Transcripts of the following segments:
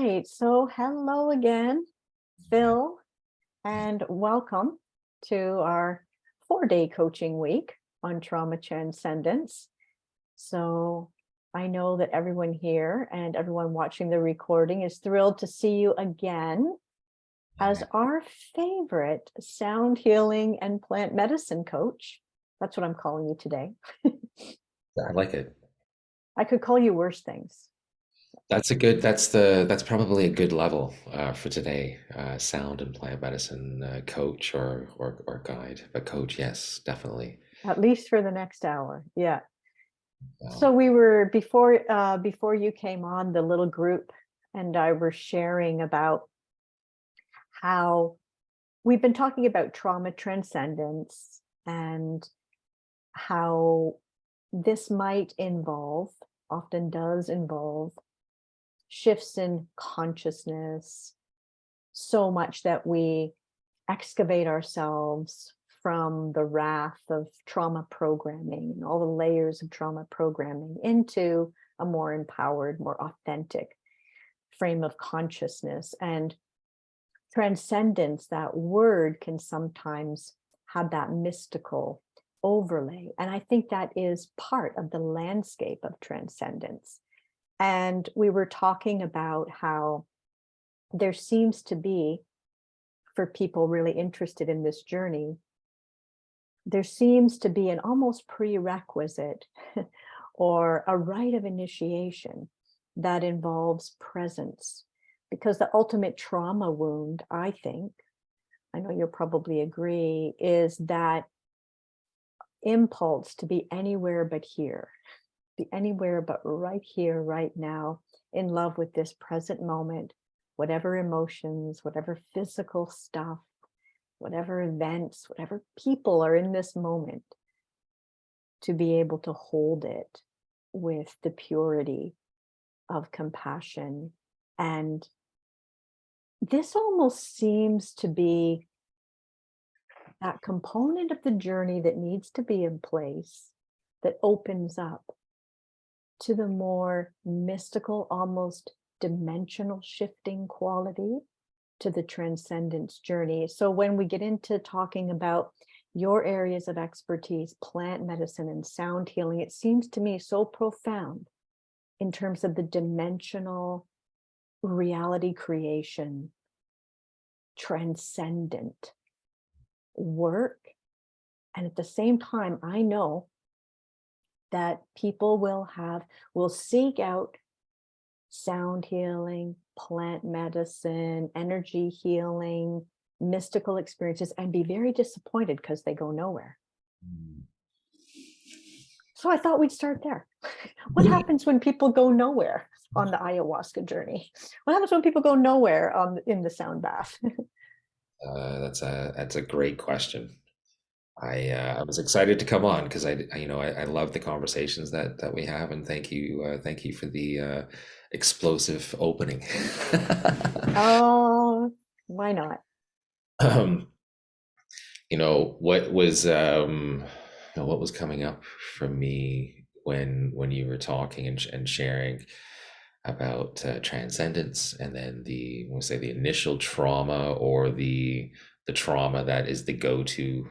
right. So hello again, Phil, and welcome to our 4-day coaching week on trauma transcendence. So I know that everyone here and everyone watching the recording is thrilled to see you again as our favorite sound healing and plant medicine coach. That's what I'm calling you today. I like it. I could call you worse things. That's probably a good level for today. Sound and plant medicine coach or guide, but coach, yes, definitely. At least for the next hour. Yeah. So Um, we were before you came on, the little group and I were sharing about how we've been talking about trauma transcendence and how this might involve, often does involve, shifts in consciousness, so much that we excavate ourselves from the wrath of trauma programming and all the layers of trauma programming into a more empowered, more authentic frame of consciousness. And transcendence, that word, can sometimes have that mystical overlay. And I think that is part of the landscape of transcendence. And we were talking about how there seems to be, for people really interested in this journey, there seems to be an almost prerequisite or a rite of initiation that involves presence. Because the ultimate trauma wound, I think, I know you'll probably agree, is that impulse to be anywhere but here, be anywhere but right here, right now, in love with this present moment, whatever emotions, whatever physical stuff, whatever events, whatever people are in this moment, to be able to hold it with the purity of compassion. And this almost seems to be that component of the journey that needs to be in place, that opens up to the more mystical, almost dimensional shifting quality to the transcendence journey. So when we get into talking about your areas of expertise, plant medicine and sound healing, it seems to me so profound in terms of the dimensional reality creation, transcendent work. And at the same time, I know that people will seek out sound healing, plant medicine, energy healing, mystical experiences, and be very disappointed because they go nowhere. So I thought we'd start there. What happens when people go nowhere on the ayahuasca journey? What happens when people go nowhere in the sound bath? that's a great question. I was excited to come on because I love the conversations that we have, and thank you for the explosive opening. Oh, why not? um, what was coming up for me when you were talking and sharing about transcendence, and then we'll say the initial trauma, or the trauma that is the go-to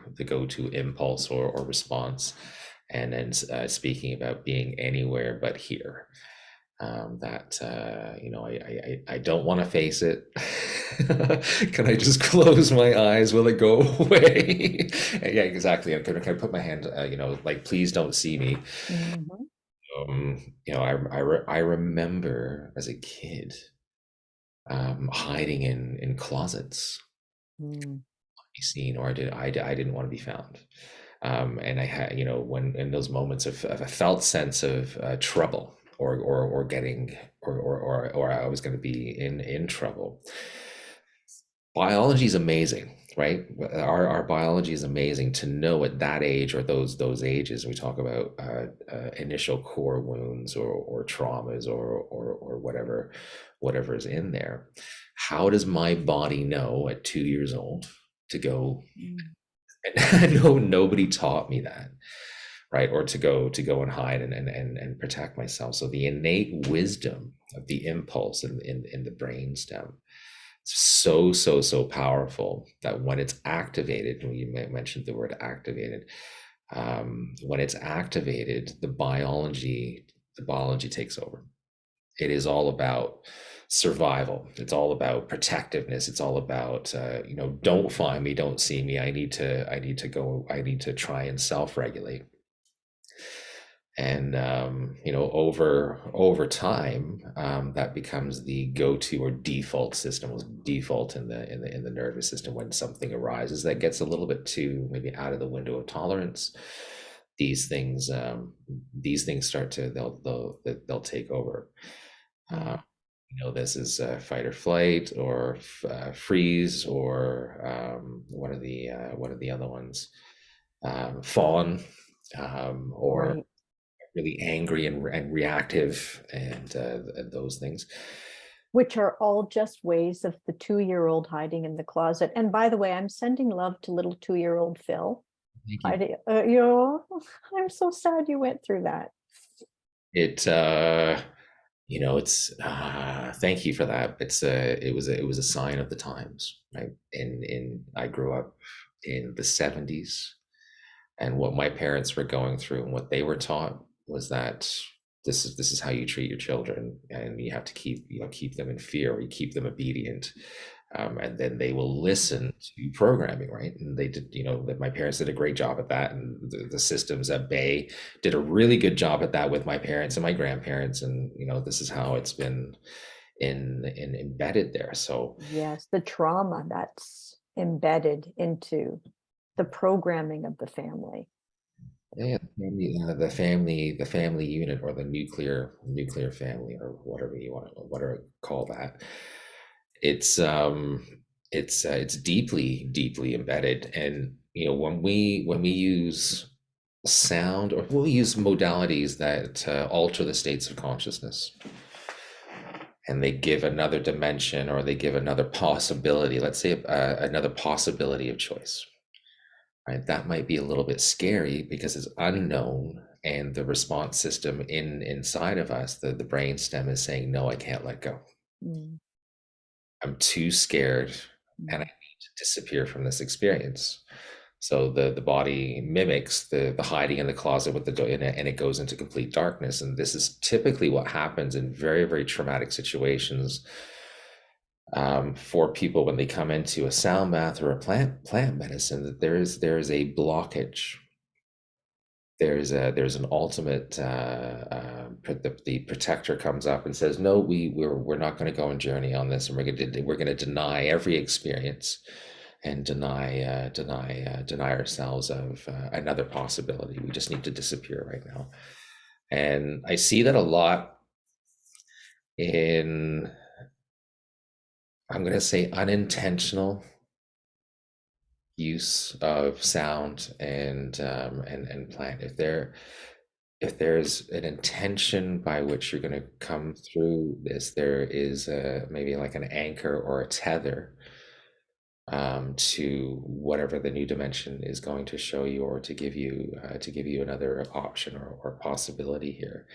impulse or response, and then speaking about being anywhere but here. That I don't want to face it. Can I just close my eyes? Will it go away? Yeah, exactly. And can I put my hand, like, please don't see me. Mhm. I remember as a kid, hiding in closets, Mm. be seen, or I didn't want to be found. And I had, when in those moments of a felt sense of trouble, or getting, or I was going to be in trouble. Biology is amazing, right? Our biology is amazing. To know at that age, or those ages, we talk about initial core wounds, or traumas, or whatever is in there. How does my body know at 2 years old to go? Mm. And no, nobody taught me that, right? Or to go and hide and protect myself. So the innate wisdom the impulse in the brainstem. So powerful that when it's activated, and you mentioned the word activated, when it's activated, the biology takes over. It is all about survival. It's all about protectiveness. It's all about don't find me, don't see me. I need to go. I need to try and self-regulate. And over time, that becomes the go-to or default system, default in the nervous system. When something arises that gets a little bit too maybe out of the window of tolerance, these things start to they'll take over. uh, this is fight or flight, or freeze, or one of the other ones, fawn, or Right. really angry and reactive, and those things. Which are all just ways of the 2-year-old hiding in the closet. And by the way, I'm sending love to little 2-year-old Phil. Thank you. Hiding, I'm so sad you went through that. It it's thank you for that. It was a sign of the times, right? In I grew up in the 70s, and what my parents were going through and what they were taught was that this is how you treat your children, and you have to keep them in fear, or you keep them obedient, and then they will listen to programming, right? And they did, that my parents did a great job at that, and the systems at bay did a really good job at that with my parents and my grandparents, and this is how it's been embedded there. So Yes, the trauma that's embedded into the programming of the family. yeah, the family unit, or the nuclear family, or whatever you want to call that. It's deeply embedded. And when we use sound, or when we use modalities that alter the states of consciousness, and they give another dimension, or they give another possibility, let's say another possibility of choice, right? That might be a little bit scary because it's unknown, and the response system inside of us, the brain stem, is saying, no, I can't let go. Mm, I'm too scared, and I mm. need to disappear from this experience. So the body mimics the hiding in the closet with the door, and it goes into complete darkness. And this is typically what happens in very, very traumatic situations, for people when they come into a sound bath or a plant medicine. That there is a blockage. There's an ultimate, the protector comes up and says, no, we're not going to go on journey on this, and we're going to deny every experience, and deny ourselves of another possibility. We just need to disappear right now. And I see that a lot in, I'm going to say, unintentional use of sound and plant. If there's an intention by which you're going to come through this, there is maybe like an anchor or a tether, to whatever the new dimension is going to show you, or to give you another option, or possibility here.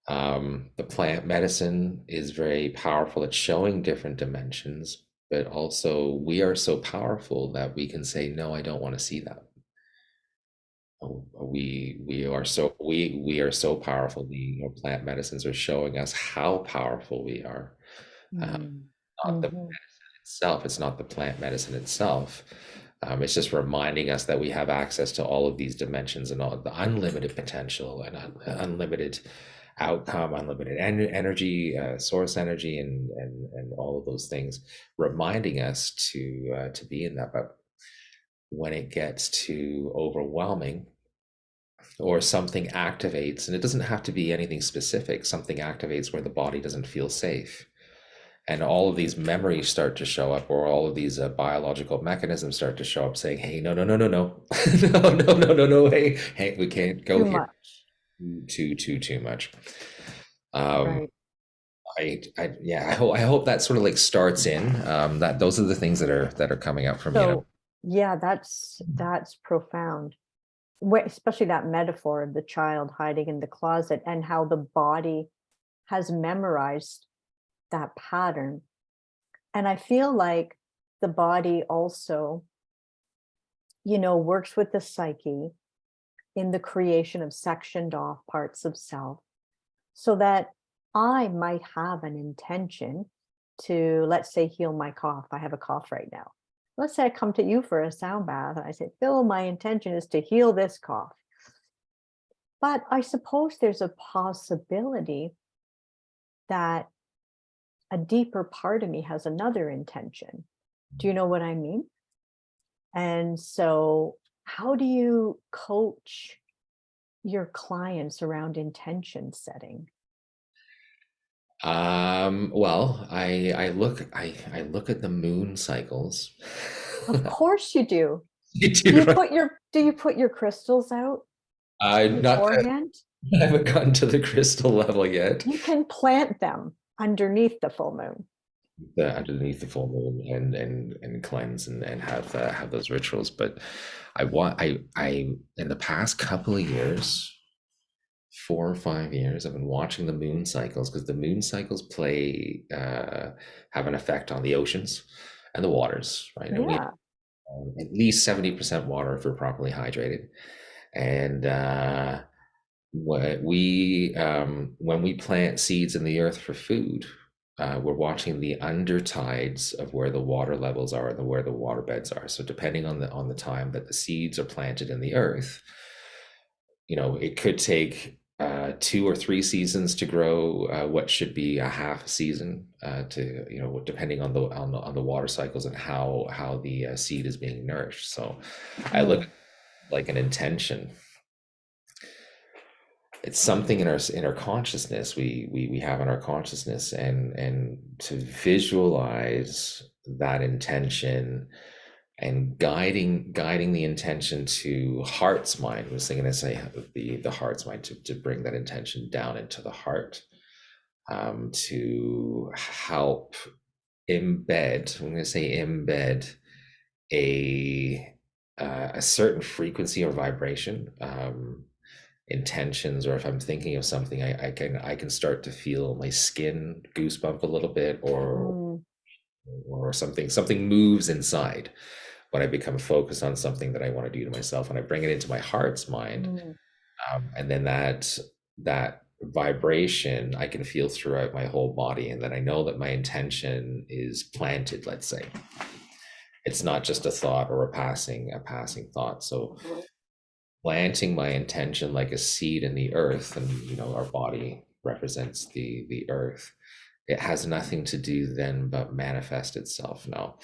The plant medicine is very powerful at showing different dimensions, but also we are so powerful that we can say, no, I don't want to see that. We are so powerful. The plant medicines are showing us how powerful we are. Mm. Not the Mhm. itself. It's not the plant medicine itself. It's just reminding us that we have access to all of these dimensions, and all the unlimited potential, and unlimited outcome, unlimited energy, source energy, and all of those things, reminding us to be in that. But when it gets too overwhelming, or something activates, and it doesn't have to be anything specific, something activates where the body doesn't feel safe, and all of these memories start to show up, or all of these biological mechanisms start to show up, saying, hey, no, no, no, no, no, no, no, no, no, no, hey, we can't go Too here. much. Too much. um Right. I hope that sort of like starts in, that those are the things that are coming up from. So yeah, that's profound. Especially that metaphor of the child hiding in the closet, and how the body has memorized that pattern. And I feel like the body also, works with the psyche in the creation of sectioned off parts of self, so that I might have an intention to, let's say, heal my cough. I have a cough right now. Let's say I come to you for a sound bath and I say, Phil, my intention is to heal this cough. But I suppose there's a possibility that a deeper part of me has another intention. Do you know what I mean? And so, how do you coach your clients around intention setting? Well, I look at the moon cycles. Of course you do. You Do do, you right? put your crystals out Not that beforehand? I haven't gotten to the crystal level yet. You can plant them underneath the full moon. Underneath the full moon and cleanse and have those rituals. But I in the past couple of years, 4 or 5 years, I've been watching the moon cycles, because the moon cycles have an effect on the oceans and the waters, right? And we Yeah. have at least 70% water if we're properly hydrated. And when we plant seeds in the earth for food, we're watching the undertides of where the water levels are and where the water beds are. So depending on the time that the seeds are planted in the earth, it could take 2 or 3 seasons to grow what should be a half a season, to depending on the water cycles and how the seed is being nourished. So I look at Mm. it like an intention. It's something in our consciousness, we have in our consciousness, and to visualize that intention and guiding the intention to heart's mind. I was going to say the heart's mind, to bring that intention down into the heart, to help embed. I'm going to say embed a a certain frequency or vibration, intentions, or if I'm thinking of something, I can start to feel my skin goosebump a little bit, Mm. or something moves inside when I become focused on something that I want to do to myself, and I bring it into my heart's mind. Mm. And then that vibration I can feel throughout my whole body, and then I know that my intention is planted. Let's say it's not just a thought or a passing thought. So planting my intention like a seed in the earth, and our body represents the earth. It has nothing to do then but manifest itself. Now,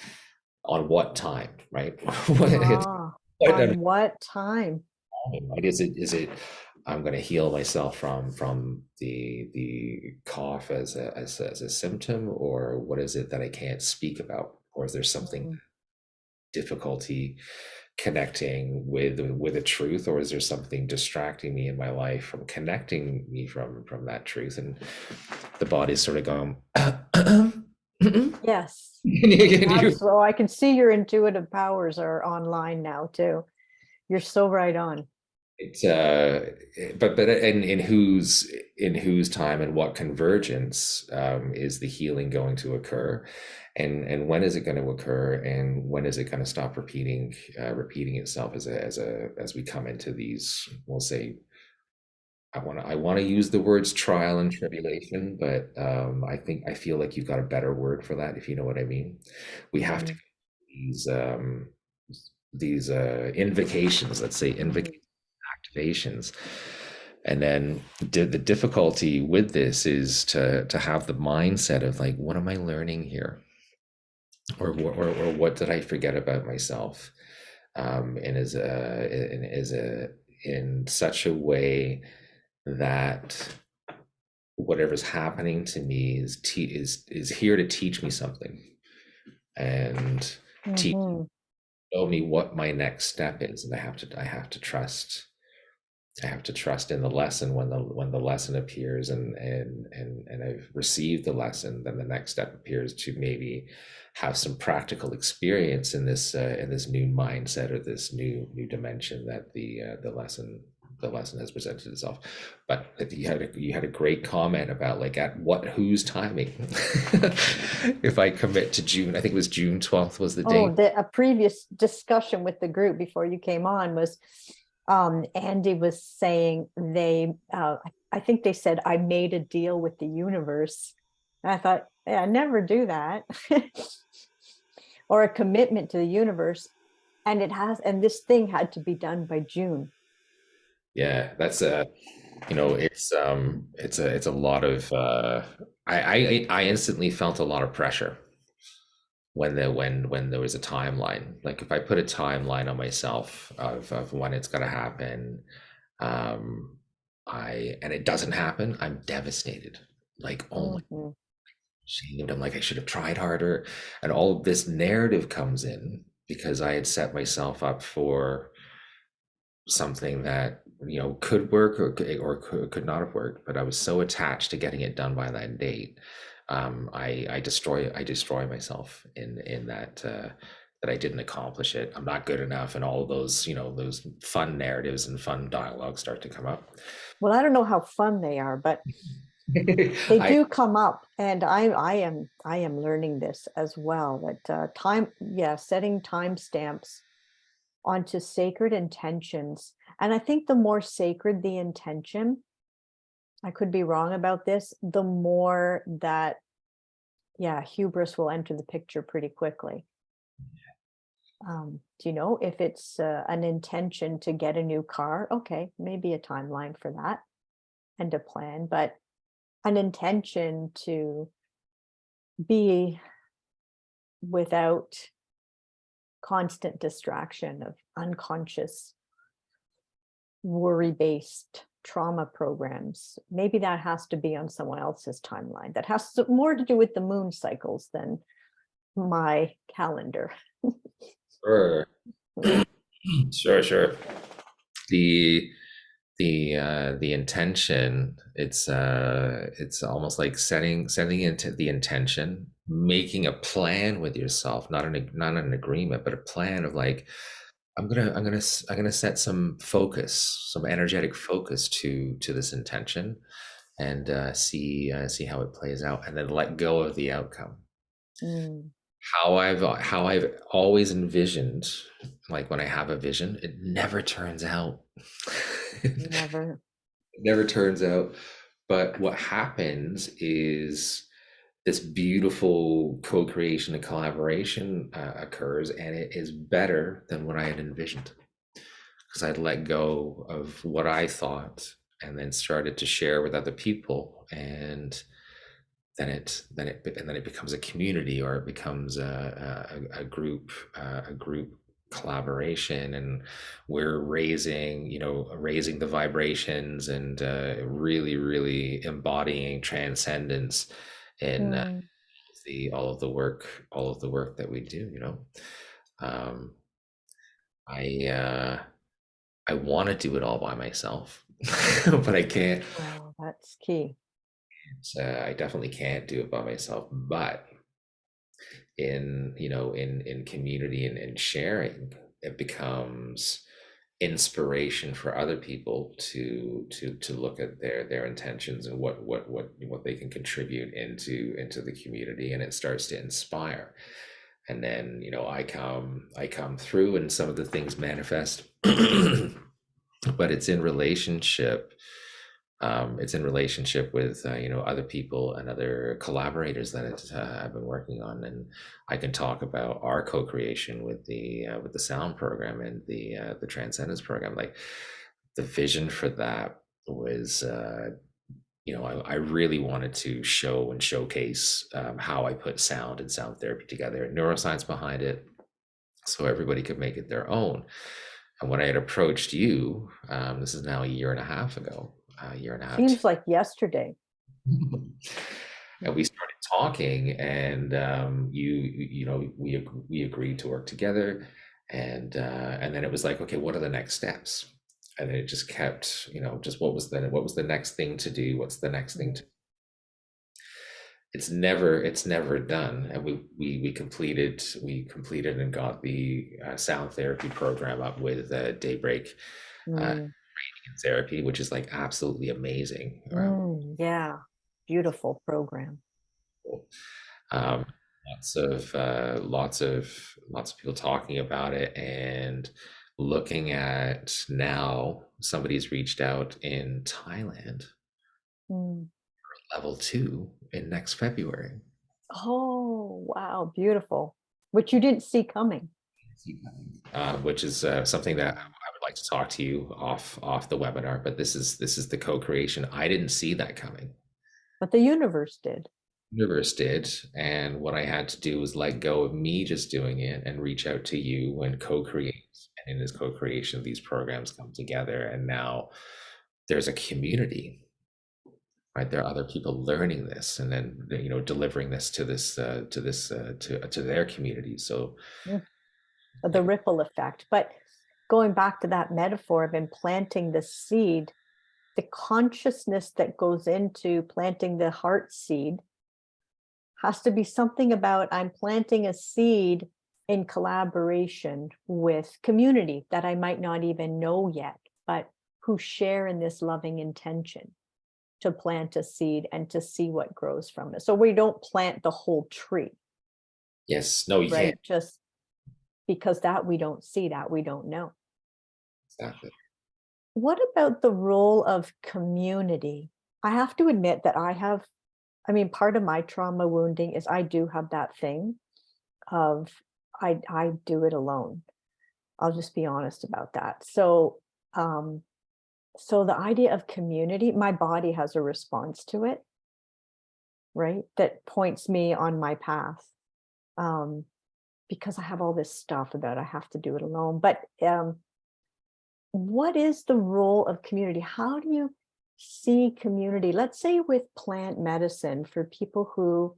on what time, right? It's Ah, what on what time? right? Is it I'm going to heal myself from the cough as a symptom, or what is it that I can't speak about, or is there something, Mm. difficulty connecting with a truth, or is there something distracting me in my life from connecting me from that truth? And the body's sort of going, Yes, you absolutely. I can see your intuitive powers are online now too. You're so right on. it's but in whose time and what convergence is the healing going to occur, and when is it going to occur, and when is it going to stop repeating itself as we come into these, we'll say, I want to use the words trial and tribulation, but I feel like you've got a better word for that, if you know what I mean. We have to Mm. go these invocations, let's say, Mhm. activations. And then the difficulty with this is to have the mindset of like, what am I learning here, or what did I forget about myself, and in such a way that whatever's happening to me is here to teach me something, and teach Mhm. show me what my next step is. And I have to trust in the lesson. When the lesson appears, and I've received the lesson, then the next step appears to maybe have some practical experience in this new mindset, or this new dimension that the the lesson has presented itself. But you had a great comment about like at whose timing. If I commit to June, I think it was June 12th was the Oh, date. a previous discussion with the group before you came on was Andy was saying I think they said I made a deal with the universe. And I thought, yeah, I never do that. Or a commitment to the universe. And this thing had to be done by June. Yeah, that's it's a lot of I instantly felt a lot of pressure when there was a timeline. Like if I put a timeline on myself of when it's gonna happen, and it doesn't happen, I'm devastated. Like, oh my Mhm. shamed. I'm like, I should have tried harder. And all of this narrative comes in because I had set myself up for something that could work or could not have worked, but I was so attached to getting it done by that date. I destroy myself in that that I didn't accomplish it. I'm not good enough, and all of those those fun narratives and fun dialogues start to come up. Well, I don't know how fun they are, but they I do come up, and I am learning this as well. That setting timestamps onto sacred intentions. And I think the more sacred the intention, I could be wrong about this, the more that, yeah, hubris will enter the picture pretty quickly. Do you know if it's an intention to get a new car? Okay, maybe a timeline for that and a plan, but an intention to be without constant distraction of unconscious worry-based trauma programs, maybe that has to be on someone else's timeline. That has more to do with the moon cycles than my calendar. Sure. Sure. The the intention, it's almost like setting into the intention, making a plan with yourself, not an agreement, but a plan of like, I'm gonna set some energetic focus to this intention, and see how it plays out, and then let go of the outcome. Mm, How I've always envisioned, like when I have a vision, it never turns out. never. Never turns out. But what happens is this beautiful co-creation and collaboration occurs, and it is better than what I had envisioned because I'd let go of what I thought and then started to share with other people, and then it becomes a community, or it becomes a group collaboration, and we're raising the vibrations, and really embodying transcendence in Mm, the all of the work that we do. um, I want to do it all by myself, but I can't. well, that's key. I definitely can't do it by myself, but in community and sharing, it becomes inspiration for other people to look at their intentions and what they can contribute into the community, and it starts to inspire. And then I come through, and some of the things manifest. But it's in relationship with other people and other collaborators that I've been working on, and I can talk about our co-creation with the sound program and the Transcendence program. Like, the vision for that was, I really wanted to show and showcase how I put sound and sound therapy together, and neuroscience behind it, so everybody could make it their own. And when I had approached you, this is now a year and a half ago, a year and a half, Seems like yesterday. and we started talking, and we agreed to work together, and then it was like, okay, what are the next steps? And then it just kept, just what was the next thing to do? What's the next thing Mm, to? It's never done. And we completed and got the sound therapy program up with Daybreak, uh, mm, therapy, which is like absolutely amazing. Yeah, beautiful program. Um, lots of people talking about it, and looking at now somebody's reached out in Thailand, Mm. level 2 in next February. Oh, wow, beautiful. Which you didn't see coming. Which is something that I would like to talk to you off the webinar. But this is the co-creation. I didn't see that coming. But the universe did. Universe did, and what I had to do was let go of me just doing it and reach out to you and co-create. And in this co-creation, these programs come together, and now there's a community, right? There are other people learning this, and then delivering this to their community. So Mm. The ripple effect. But going back to that metaphor of implanting the seed, the consciousness that goes into planting the heart seed has to be something about I'm planting a seed in collaboration with community that I might not even know yet, but who share in this loving intention to plant a seed and to see what grows from it. So we don't plant the whole tree, yes, no, you can't. right? Just because that we don't see, that we don't know. Exactly. What about the role of community? I have to admit that I mean, part of my trauma wounding is I do have that thing of I do it alone. I'll just be honest about that. Um, so the idea of community, my body has a response to it, right? That points me on my path. Um, because I have all this stuff about I have to do it alone. But what is the role of community? How do you see community? Let's say with plant medicine for people who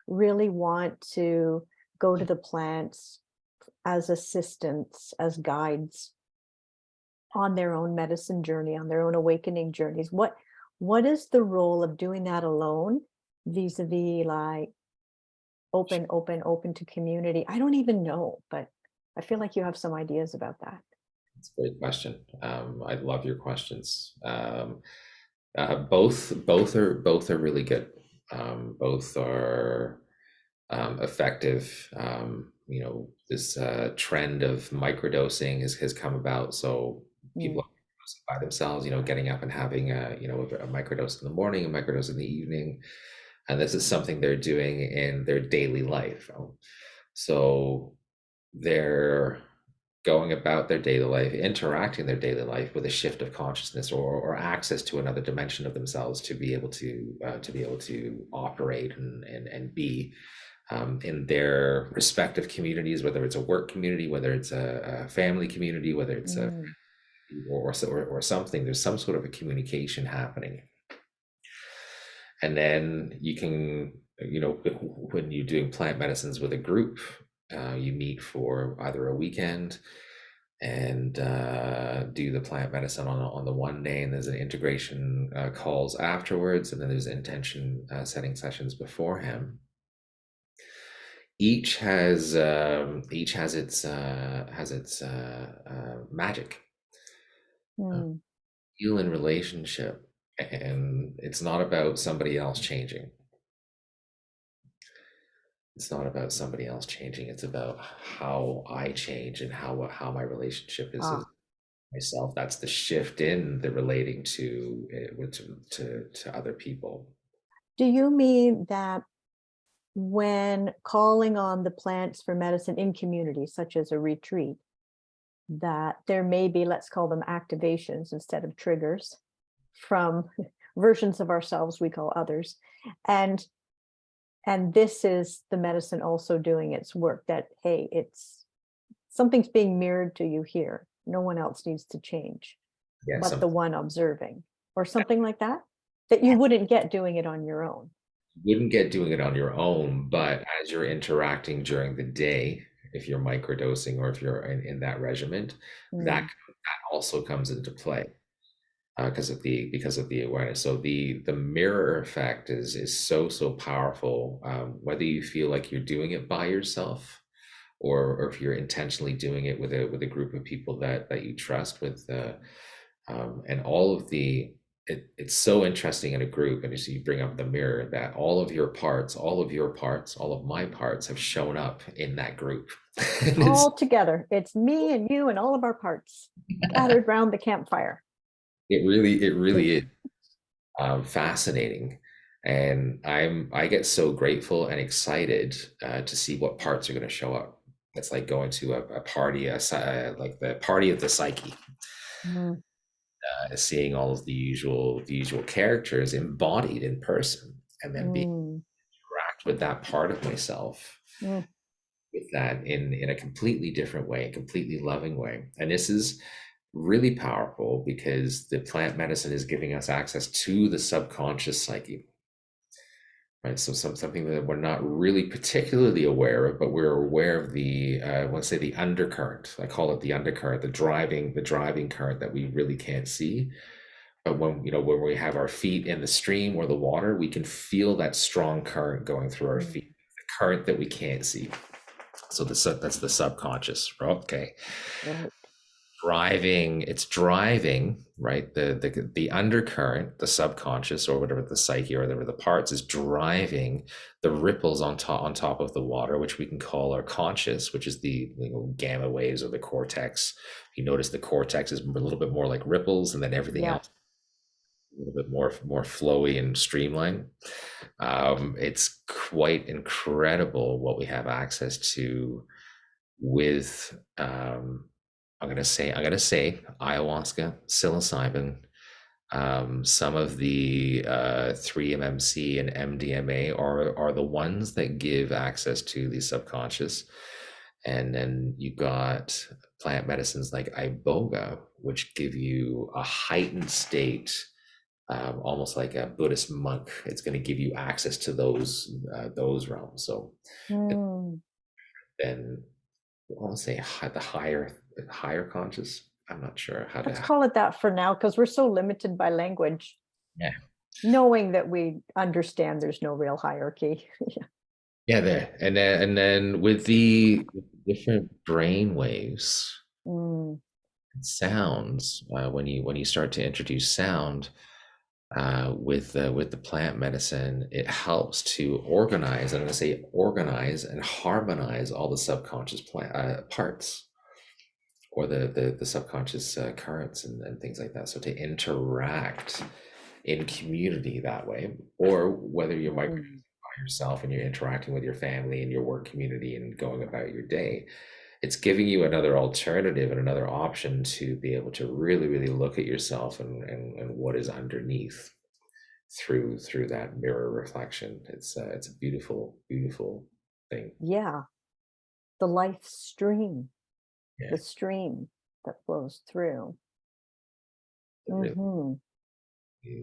really want to go to the plants as assistants, as guides on their own medicine journey, on their own awakening journeys. What is the role of doing that alone vis-a-vis like open to community? I don't even know, but I feel like you have some ideas about that. It's a great question. I love your questions. Both are really good. Both are effective. This trend of microdosing has come about. So people Mm, are dosing by themselves, getting up and having a microdose in the morning, a microdose in the evening, and this is something they're doing in their daily life. So they're going about their daily life, interacting their daily life with a shift of consciousness or access to another dimension of themselves to be able to operate and be in their respective communities, whether it's a work community, whether it's a family community, whether it's a mm, or something. There's some sort of a communication happening, and then you can when you're doing plant medicines with a group, you meet for either a weekend and do the plant medicine on the one day, and there's an integration calls afterwards, and then there's intention setting sessions beforehand. Each has its magic. mm. Feel in relationship, and it's not about somebody else changing. It's not about somebody else changing. It's about how I change and how my relationship is Ah, myself. That's the shift in the relating to other people. do you mean that when calling on the plants for medicine in communities, such as a retreat, that there may be, let's call them activations instead of triggers from versions of ourselves we call others, and this is the medicine also doing its work, that hey, it's something's being mirrored to you here, no one else needs to change Yeah, but some the one observing, or something like that, that you wouldn't get doing it on your own. wouldn't get doing it on your own, but as you're interacting during the day, if you're microdosing or if you're in that regiment, that Mm, that also comes into play because of the awareness. So the mirror effect is so powerful. Whether you feel like you're doing it by yourself, or if you're intentionally doing it with a group of people that you trust with. And all of it's so interesting in a group, and as you bring up the mirror, that all of your parts, all of my parts have shown up in that group. And All together. It's me and you and all of our parts gathered round the campfire. it really is fascinating. And I get so grateful and excited to see what parts are going to show up. It's like going to a party, like the party of the psyche, Mm, seeing all of the usual characters embodied in person, and then being mm, interact with that part of myself mm, with that in a completely different way, a completely loving way. And this is really powerful because the plant medicine is giving us access to the subconscious psyche, right? So something that we're not really particularly aware of, but we're aware of the let's say the undercurrent. I call it the undercurrent, the driving current that we really can't see. But when we have our feet in the stream or the water, we can feel that strong current going through our mm. feet, the current that we can't see. So that's the subconscious. Okay. Right. It's driving, right? The undercurrent, the subconscious, or whatever, the psyche, or whatever the parts, is driving the ripples on top of the water, which we can call our conscious, which is the gamma waves or the cortex. You notice the cortex is a little bit more like ripples, and then everything Yeah. else a little bit more flowy and streamlined. It's quite incredible what we have access to with I'm gonna say ayahuasca, psilocybin, some of the 3-MMC and MDMA are the ones that give access to the subconscious. And then you got plant medicines like iboga, which give you a heightened state, almost like a Buddhist monk. It's going to give you access to those realms. So Mm. then I want to say the higher conscious. I'm not sure how Let's to. call it that for now because we're so limited by language, Yeah, knowing that we understand there's no real hierarchy. yeah, there, and then with the different brain waves, Mm, sounds, when you start to introduce sound with the plant medicine, it helps to organize. I'm going to say organize and harmonize all the subconscious parts, or the subconscious currents and things like that. So to interact in community that way, or whether you might be mm. by yourself and you're interacting with your family and your work community and going about your day, it's giving you another alternative and another option to be able to really really look at yourself and what is underneath through that mirror reflection. It's a beautiful thing. Yeah. The life stream, Yeah, the stream that flows through. it really Hmm.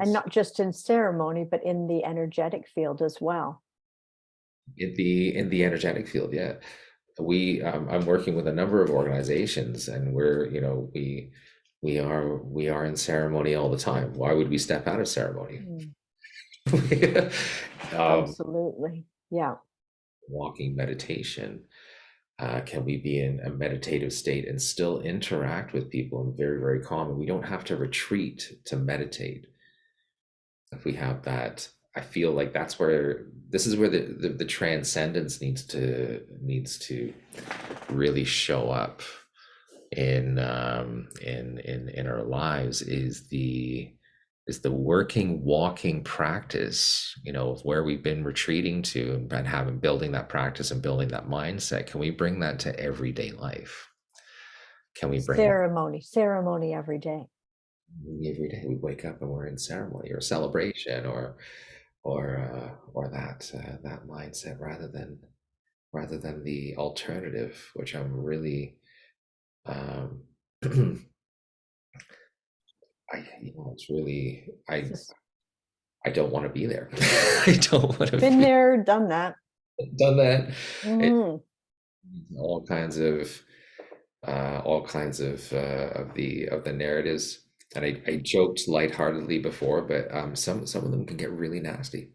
And is. not just in ceremony, but in the energetic field as well. In the energetic field, yeah. I'm working with a number of organizations, and we are in ceremony all the time. Why would we step out of ceremony? Mm, um, absolutely. Yeah. Walking meditation. Can we be in a meditative state and still interact with people and very very calm? And we don't have to retreat to meditate. If we have that, I feel like this is where the transcendence needs to really show up in our lives, is the working walking practice, of where we've been retreating to, and having building that practice and building that mindset. Can we bring that to everyday life? Can we bring that Ceremony every day. every day? We wake up and we're in ceremony or celebration, or that mindset, rather than the alternative, which I'm really um it's really, It's I just I don't want to be there. I don't want to been be there, done that. done that. It Mhm. all kinds of the narratives. And I joked lightheartedly before, but some of them can get really nasty.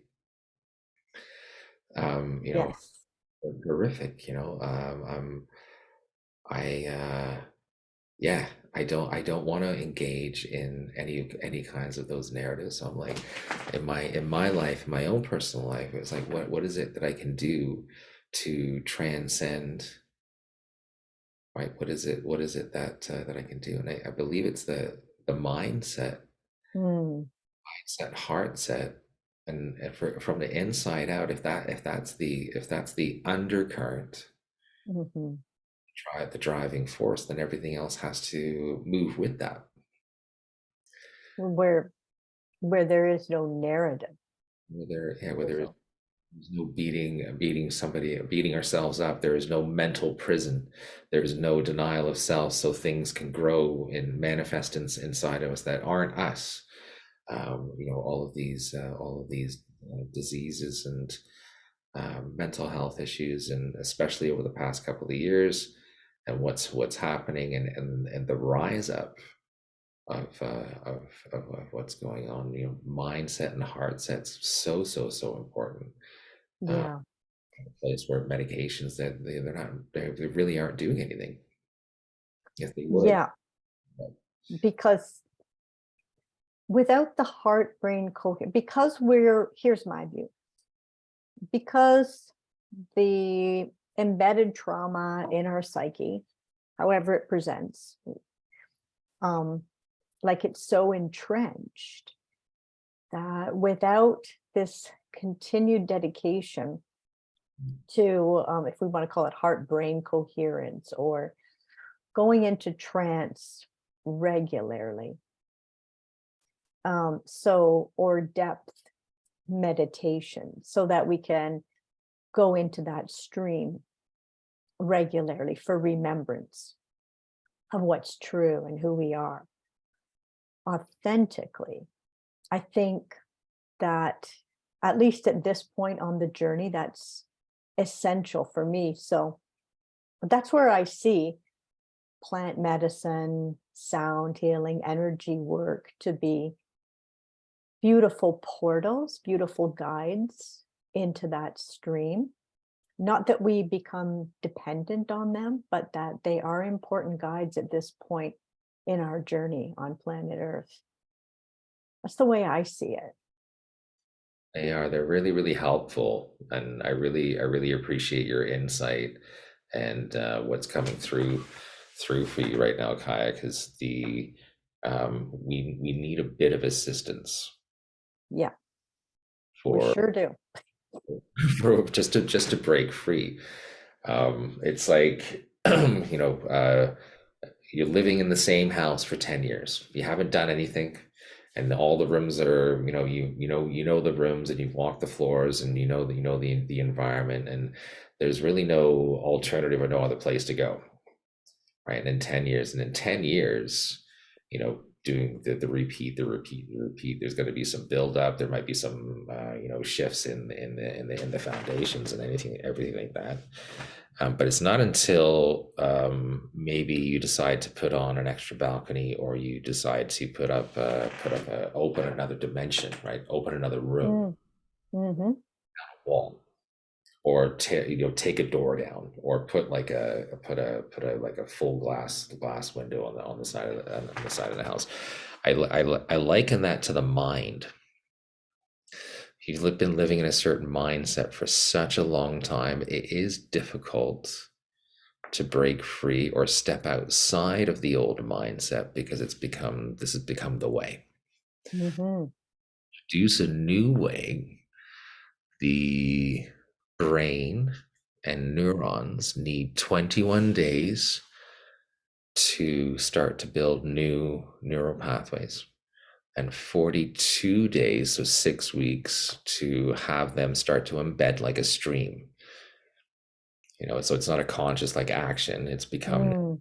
Um, you know, Yes. Horrific. I yeah. I don't want to engage in any kinds of those narratives. So I'm like, in my life, my own personal life, it's like, what is it that I can do to transcend, right? What is it that I can do? And I believe it's the Mm, mindset, heart set, and from the inside out, if that's the undercurrent, mhm. the driving force, then everything else has to move with that. Where there is no narrative. Whether There's there's no beating somebody, beating ourselves up. There is no mental prison. There is no denial of self, so things can grow and manifest inside of us that aren't us. All of these diseases and mental health issues, and especially over the past couple of years, and what's happening, and the rise up of what's going on. Mindset and heart set's so important. Uh, yeah, a place where medications, that they really aren't doing anything. If they would, yeah, but because without the heart brain coherence, because we're here's my view, because the embedded trauma in our psyche, however it presents, um, like it's so entrenched that without this continued dedication to, if we want to call it heart brain coherence, or going into trance regularly, or depth meditation, so that we can go into that stream regularly for remembrance of what's true and who we are authentically. I think that, at least at this point on the journey, that's essential for me. So that's where I see plant medicine, sound healing, energy work to be beautiful portals, beautiful guides into that stream. Not that we become dependent on them, but that they are important guides at this point in our journey on planet Earth. That's the way I see it. they're really helpful, and I really appreciate your insight and what's coming through for you right now, Kaya, because we need a bit of assistance Yeah, we for sure do. just to break free. It's like you're living in the same house for 10 years. You haven't done anything, and all the rooms are, you know the rooms, and you've walked the floors, and the environment, and there's really no alternative or no other place to go, right? And in 10 years, doing the repeat, the repeat, there's going to be some build up. There might be some shifts in the foundations and everything like that. But it's not until maybe you decide to put on an extra balcony, or you decide to open another dimension, right? Open another room, Mm, hmm. wall, or take a door down, or put a like a full glass window on the side of the house. I liken that to the mind. You've been living in a certain mindset for such a long time, it is difficult to break free or step outside of the old mindset, because this has become the way. Hmm. Introduce a new way. The brain and neurons need 21 days to start to build new neural pathways, and 42 days, so 6 weeks, to have them start to embed like a stream. So it's not a conscious like action, it's become Mm,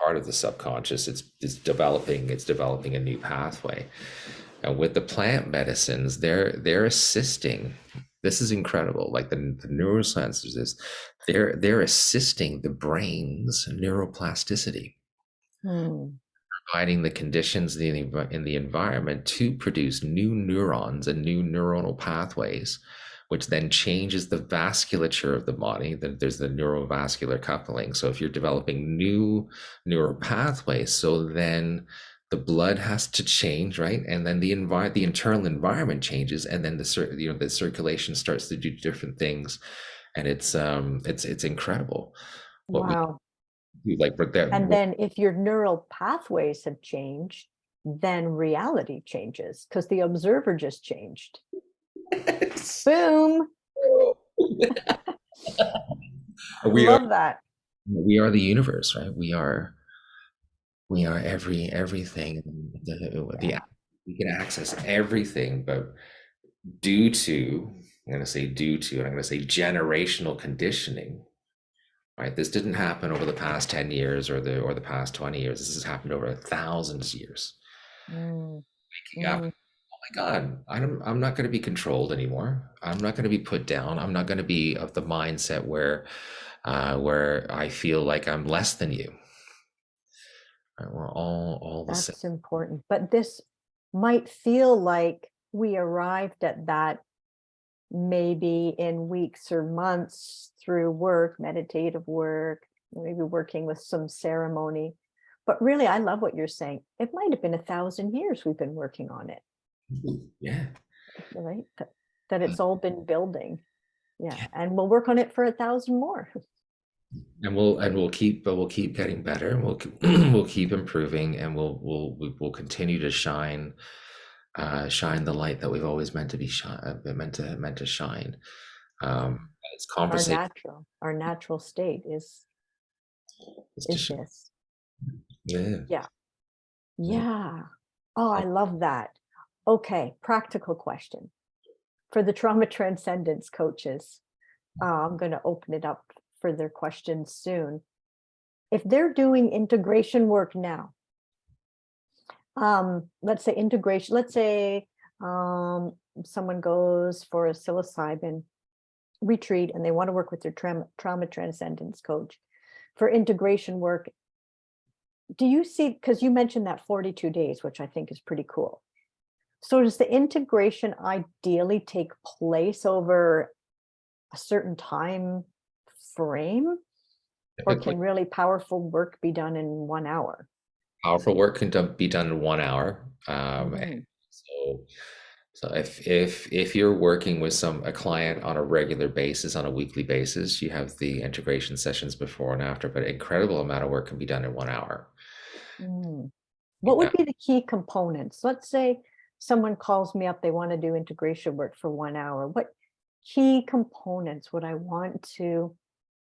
part of the subconscious. It's developing a new pathway. And with the plant medicines, they're assisting. This is incredible. Like the neuroscience is, they're assisting the brain's neuroplasticity, mm, providing the conditions in the environment to produce new neurons and new neuronal pathways, which then changes the vasculature of the body. There's the neurovascular coupling. So if you're developing new neural pathways, so then the blood has to change, right? And then the internal environment changes, and then the circulation starts to do different things, and it's incredible what we Wow. do. Like, but that And then if your neural pathways have changed, then reality changes because the observer just changed. Boom. we are Love that. we are the universe, right? We are everything. Yeah. We can access everything, but due to, I'm going to say due to, and I'm going to say generational conditioning, right? This didn't happen over the past 10 years or the past 20 years. This has happened over thousands of years. Mm, Waking up, mm, oh my God, I'm not going to be controlled anymore. I'm not going to be put down. I'm not going to be of the mindset where I feel like I'm less than you. Right? We're all the same. that's important. But this might feel like we arrived at that maybe in weeks or months through work, meditative work, maybe working with some ceremony. But really, I love what you're saying. It might have been 1,000 years we've been working on it, Yeah. right? That it's all been building. Yeah. And we'll work on it for 1,000 more. And we'll keep getting better, and we'll keep improving, and we'll continue to shine the light that we've always meant to be meant to shine. It's conversation. Our natural state It's to is shine. this. Yeah. Yeah. Yeah. Yeah. Oh, I love that. Okay, practical question for the trauma transcendence coaches. I'm going to open it up for their questions soon. If they're doing integration work now, let's say integration, let's say someone goes for a psilocybin retreat and they want to work with their trauma transcendence coach for integration work. Do you see, because you mentioned that 42 days, which I think is pretty cool. So does the integration ideally take place over a certain time frame, or Typically, can really powerful work be done in 1 hour? powerful work can be done in 1 hour. Mhm. So, if you're working with a client on a regular basis, on a weekly basis, you have the integration sessions before and after, but an incredible amount of work can be done in 1 hour. Mm. What would be the key components? Let's say someone calls me up, they want to do integration work for 1 hour. What key components would I want to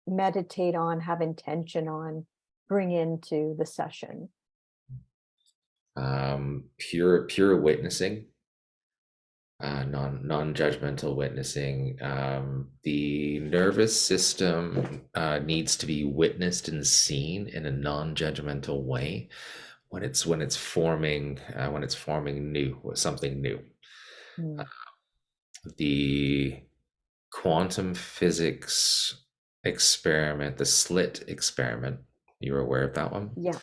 meditate on, have intention on, bring into the session? Pure witnessing, non-judgmental witnessing. The nervous system needs to be witnessed and seen in a non-judgmental way when it's forming something new. Mm. The quantum physics experiment, the slit experiment, you're aware of that one? Yeah.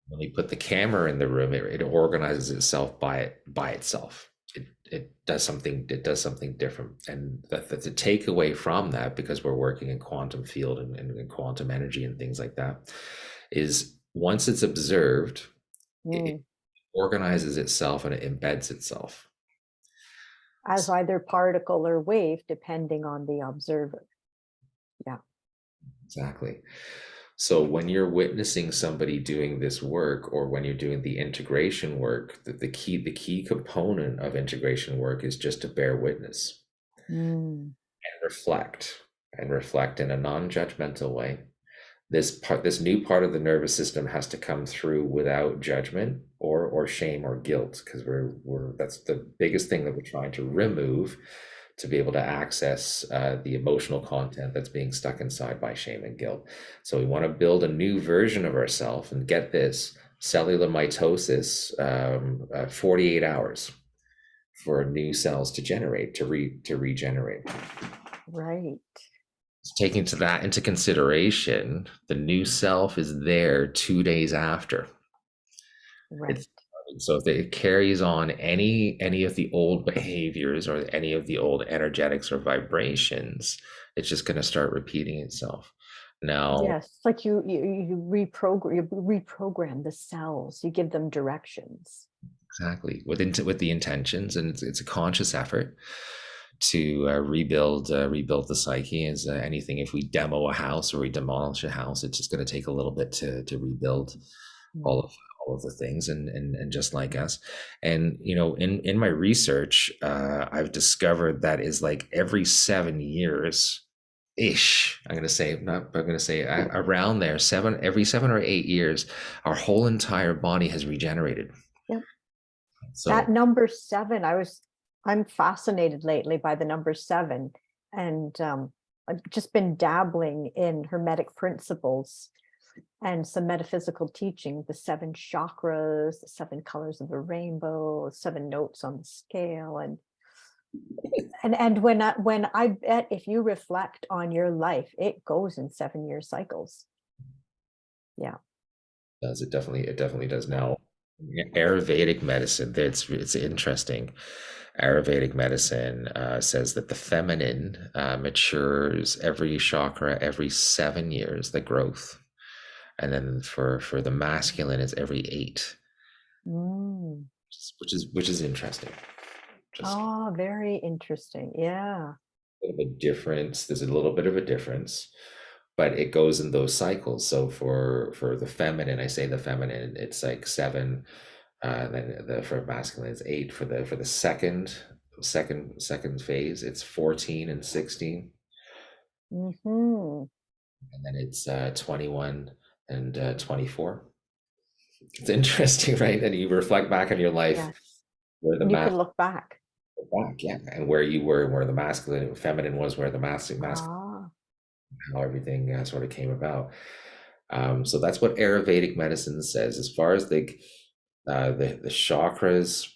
When you put the camera in the room, it organizes itself by itself. It does something different, and the takeaway from that, because we're working in quantum field and quantum energy and things like that, is once it's observed, it Mm. organizes itself and it embeds itself. As either particle or wave, depending on the observer. Yeah. Exactly. So when you're witnessing somebody doing this work, or when you're doing the integration work, the key component of integration work is just to bear witness Mm. and reflect in a non-judgmental way. This new part of the nervous system has to come through without judgment or shame or guilt, because that's the biggest thing that we're trying to remove, to be able to access the emotional content that's being stuck inside by shame and guilt. So we want to build a new version of ourselves, and get this cellular mitosis, 48 hours for new cells to regenerate. Right. Taking that into consideration, the new self is there 2 days after. Right. So if it carries on any of the old behaviors or any of the old energetics or vibrations, it's just going to start repeating itself. Now, Yes, like you reprogram the cells, you give them directions. exactly with the intentions, and it's a conscious effort to rebuild the psyche. As anything, if we demo a house or we demolish a house, it's just going to take a little bit to rebuild all Mm. of all of the things, and just like us. And in my research, I've discovered that is like every 7 years ish, I'm going to say, not I'm going to say around there, every 7 or 8 years, our whole entire body has regenerated. Yep. That So number seven, I'm fascinated lately by the number seven. And I've just been dabbling in Hermetic principles and some metaphysical teaching, the seven chakras, the seven colors of the rainbow, seven notes on the scale. And when I bet if you reflect on your life, it goes in 7-year cycles. Yeah. does it definitely does. Now, Ayurvedic medicine, it's interesting. Ayurvedic medicine says that the feminine matures every chakra every 7 years, the growth, and then for the masculine, it's every 8, Mm. which is interesting. Just Oh, very interesting. Yeah. a bit of a difference. There's a little bit of a difference, but it goes in those cycles. So for the feminine, I say the feminine, it's like 7. Then for masculine, it's 8. For the second phase, it's 14 and 16, Hmm. and then it's 21 and 24. It's interesting, right? And you reflect back on your life Yes. where the And you math can look back. back, yeah, and where you were, and where the masculine and feminine was, where the masculine, Ah. how everything sort of came about. So that's what Ayurvedic medicine says. As far as the chakras,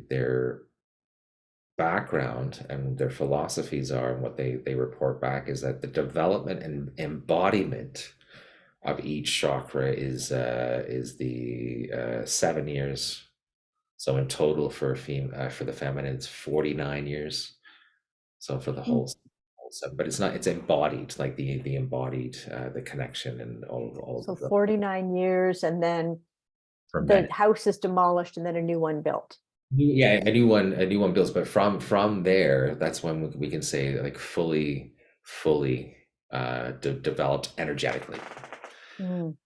their background and their philosophies are, and what they report back is that the development and embodiment of each chakra is the 7 years. So in total for the feminine, it's 49 years. So for the Mm. whole seven, but it's embodied, like the embodied the connection and all So of the 49 years, and then for the men. house is demolished and then a new one built. Yeah, a new one builds, but from there, that's when we can say like fully developed energetically, Mm.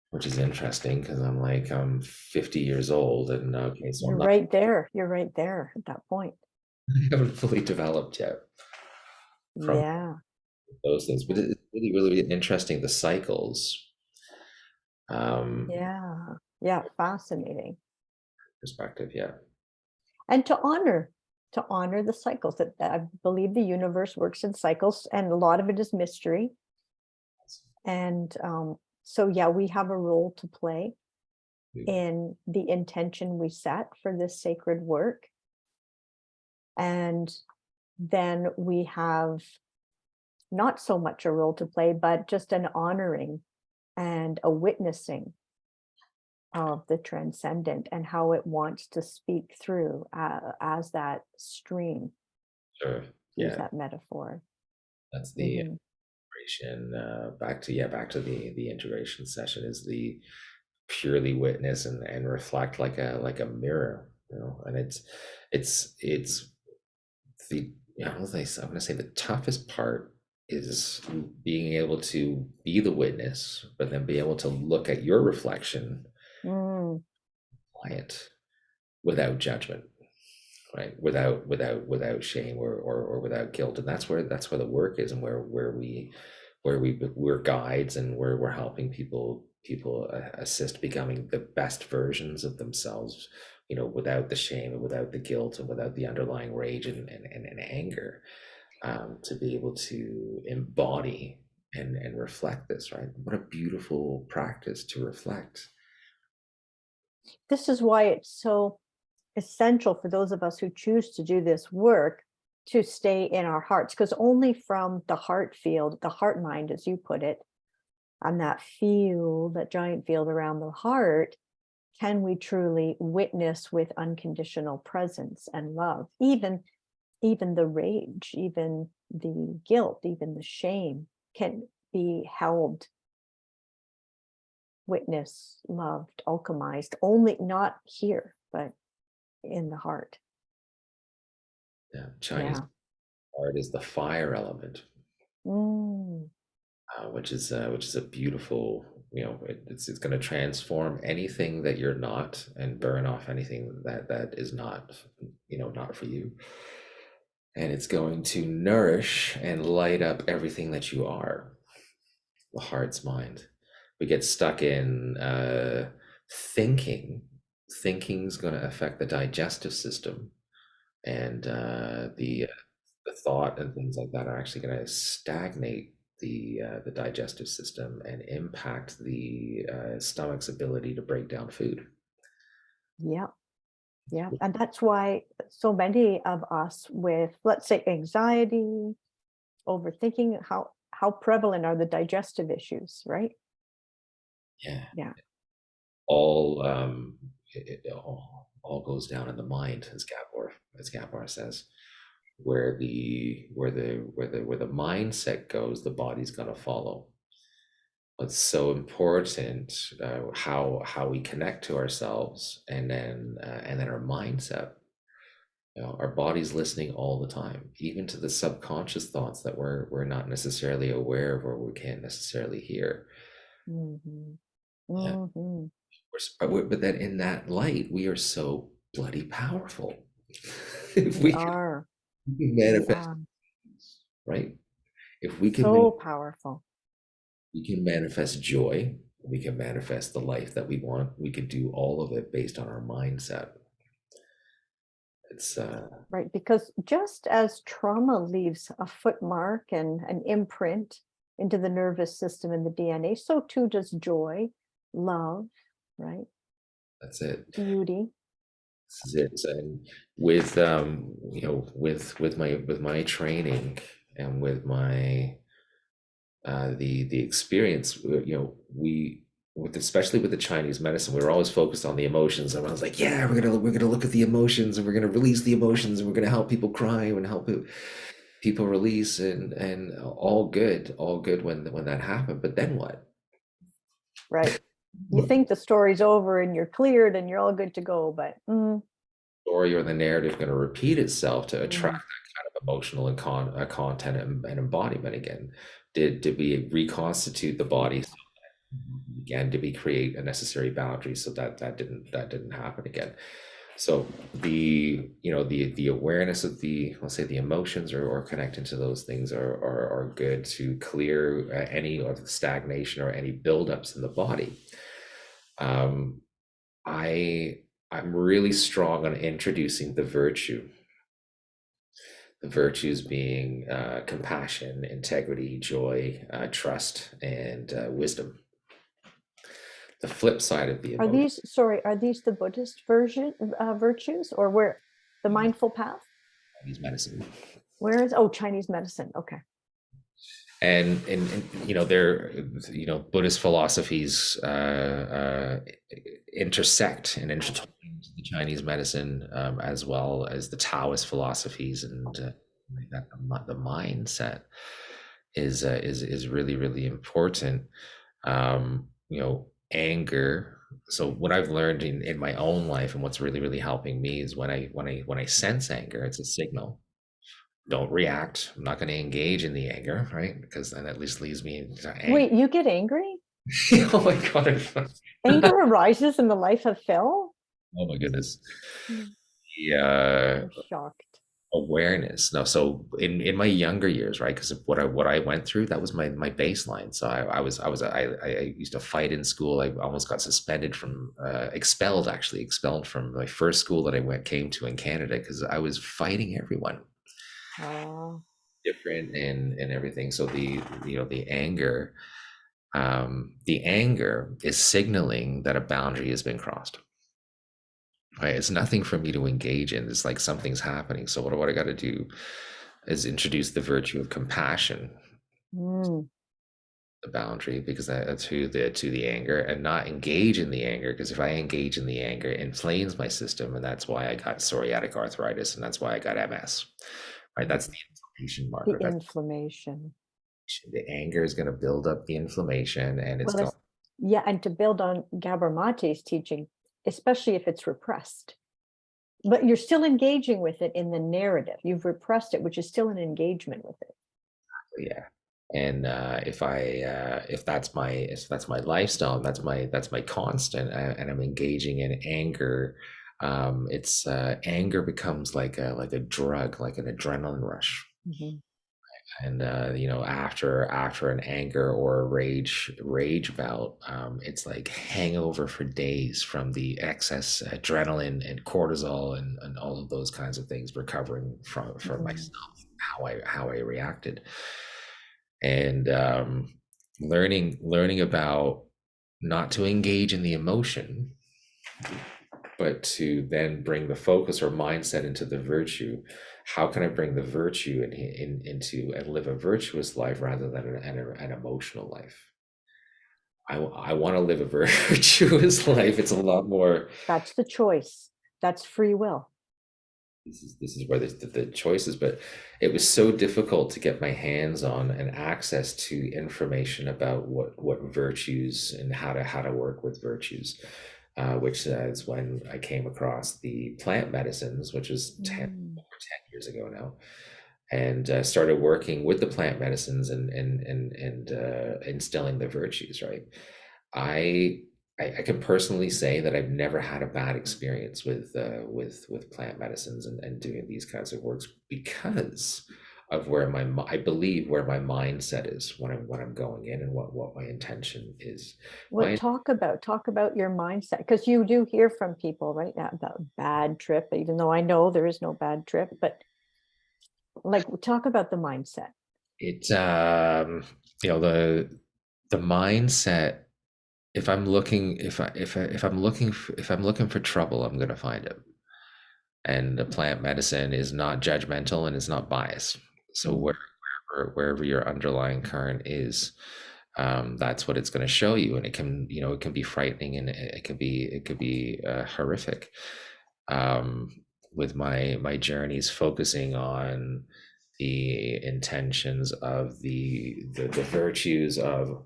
which is interesting because I'm 50 years old, and okay, so I'm You're not right there. You're right there at that point. I haven't fully developed yet from Yeah. those things, but it's really interesting, the cycles um Yeah. Yeah. Fascinating. perspective, yeah. And to honor the cycles, that I believe the universe works in cycles, and a lot of it is mystery. And so, yeah, we have a role to play in the intention we set for this sacred work. And then we have not so much a role to play, but just an honoring and a witnessing of the transcendent and how it wants to speak through as that stream, Sure. use Yeah, that metaphor. that's the Hmm. integration. Back to the integration session is the purely witness and reflect like a mirror, and it's the I'm gonna say the toughest part is being able to be the witness, but then be able to look at your reflection, Mm. apply it without judgment, right? Without shame or without guilt. And that's where the work is, and we're guides, and we're helping people assist becoming the best versions of themselves, without the shame and without the guilt and without the underlying rage and anger, to be able to embody and reflect this, right? What a beautiful practice to reflect. This is why it's so essential for those of us who choose to do this work to stay in our hearts, because only from the heart field, the heart mind, as you put it, on that field, that giant field around the heart, can we truly witness with unconditional presence and love, even the rage, even the guilt, even the shame can be held, witnessed, loved, alchemized, only not here, but in the heart. Yeah, Chinese Yeah. art is the fire element, Mm, which is a beautiful, it's going to transform anything that you're not and burn off anything that is not, not for you. And it's going to nourish and light up everything that you are, the heart's mind. We get stuck in thinking. Thinking's going to affect the digestive system, and the thought and things like that are actually going to stagnate the digestive system and impact the stomach's ability to break down food. yeah. Yeah. And that's why so many of us with, let's say, anxiety, overthinking, how prevalent are the digestive issues, right? Yeah, Yeah. all it all goes down in the mind, as Gabor says. Where the mindset goes, the body's going to follow. It's so important, how we connect to ourselves, and then our mindset. Our body's listening all the time, even to the subconscious thoughts that we're not necessarily aware of or we can't necessarily hear. Hmm. Yeah, Hmm. but then in that light, we are so bloody powerful. If We we can are. We manifest, are right? If we can so powerful. we can manifest joy, we can manifest the life that we want. We can do all of it based on our mindset. It's Right. Because just as trauma leaves a footmark and an imprint into the nervous system and the DNA, so too does joy, love, right? that's it. Beauty. This is it. And with with my training and with my the experience, we with especially with the Chinese medicine, we were always focused on the emotions. And I was like, yeah, we're gonna look at the emotions and we're gonna release the emotions and we're gonna help people cry and help people release, and all good when that happened. But then what? Right. You What think the story's over and you're cleared and you're all good to go, but story or the narrative going to repeat itself to attract mm, that kind of emotional and content and embodiment again? Did we reconstitute the body again? Did we create a necessary boundary so that didn't happen again? So the awareness of the, let's say, the emotions, or connecting to those things are good to clear any of the stagnation or any buildups in the body. um, I I'm really strong on introducing the virtues being compassion, integrity, joy, trust, and wisdom. The flip side of the are emotion, these, sorry, are these the Buddhist version virtues, or where the mindful path? Chinese medicine, Where is, oh, Chinese medicine. Okay. and they're, Buddhist philosophies intersect and intertwine into the Chinese medicine, as well as the Taoist philosophies, and that the mindset is really really important. Anger. So what I've learned in my own life, and what's really really helping me, is when I sense anger, it's a signal. Don't react. I'm not going to engage in the anger, right? Because then at least leaves me into anger. Wait, you get angry? Oh my god! Anger arises in the life of Phil? Oh my goodness. Mm, The I'm shocked. awareness. No, so in my younger years, right? Because of what I went through, that was my baseline. So I used to fight in school. I almost got suspended from expelled from my first school that I came to in Canada, because I was fighting everyone, Oh, different and everything. So the anger is signaling that a boundary has been crossed. Right? It's nothing for me to engage in. It's like something's happening. So what I got to do is introduce the virtue of compassion. mm, the boundary, because to the anger, and not engage in the anger, because if I engage in the anger, it inflames my system, and that's why I got psoriatic arthritis, and that's why I got MS. Right? That's Mm. the inflammation The marker. That's inflammation. the anger is going to build up the inflammation, and it's Well, going. yeah, and to build on Gabor Mate's teaching, especially if it's repressed, but you're still engaging with it in the narrative. You've repressed it, which is still an engagement with it. Yeah. And if that's my lifestyle, that's my constant, and I'm engaging in anger, it's anger becomes like a drug, like an adrenaline rush. Mhm. And after an anger or a rage bout, it's like hangover for days from the excess adrenaline and cortisol, and all of those kinds of things, recovering from Mm. myself, how I reacted. And learning about not to engage in the emotion, but to then bring the focus or mindset into the virtue. How can I bring the virtue into and live a virtuous life rather than an emotional life? I want to live a virtuous life. It's a lot more. That's the choice. That's free will. This is where the choice is, but it was so difficult to get my hands on and access to information about what virtues and how to work with virtues, which is when I came across the plant medicines, which is Mm. over 10 years ago now, and started working with the plant medicines, and instilling the virtues. Right, I, I can personally say that I've never had a bad experience with plant medicines, and doing these kinds of works, because of I believe where my mindset is when I'm going in, and what my intention is. Well, My talk about your mindset, because you do hear from people right now about bad trip, even though I know there is no bad trip, but like talk about the mindset. it you know the mindset. If I'm looking if I'm looking if I'm looking for trouble, I'm going to find it. And the plant medicine is not judgmental and it's not biased. So Mm. wherever your underlying current is, that's what it's going to show you. And it can be frightening, and it could be horrific. um, with my journeys focusing on the intentions of the virtues of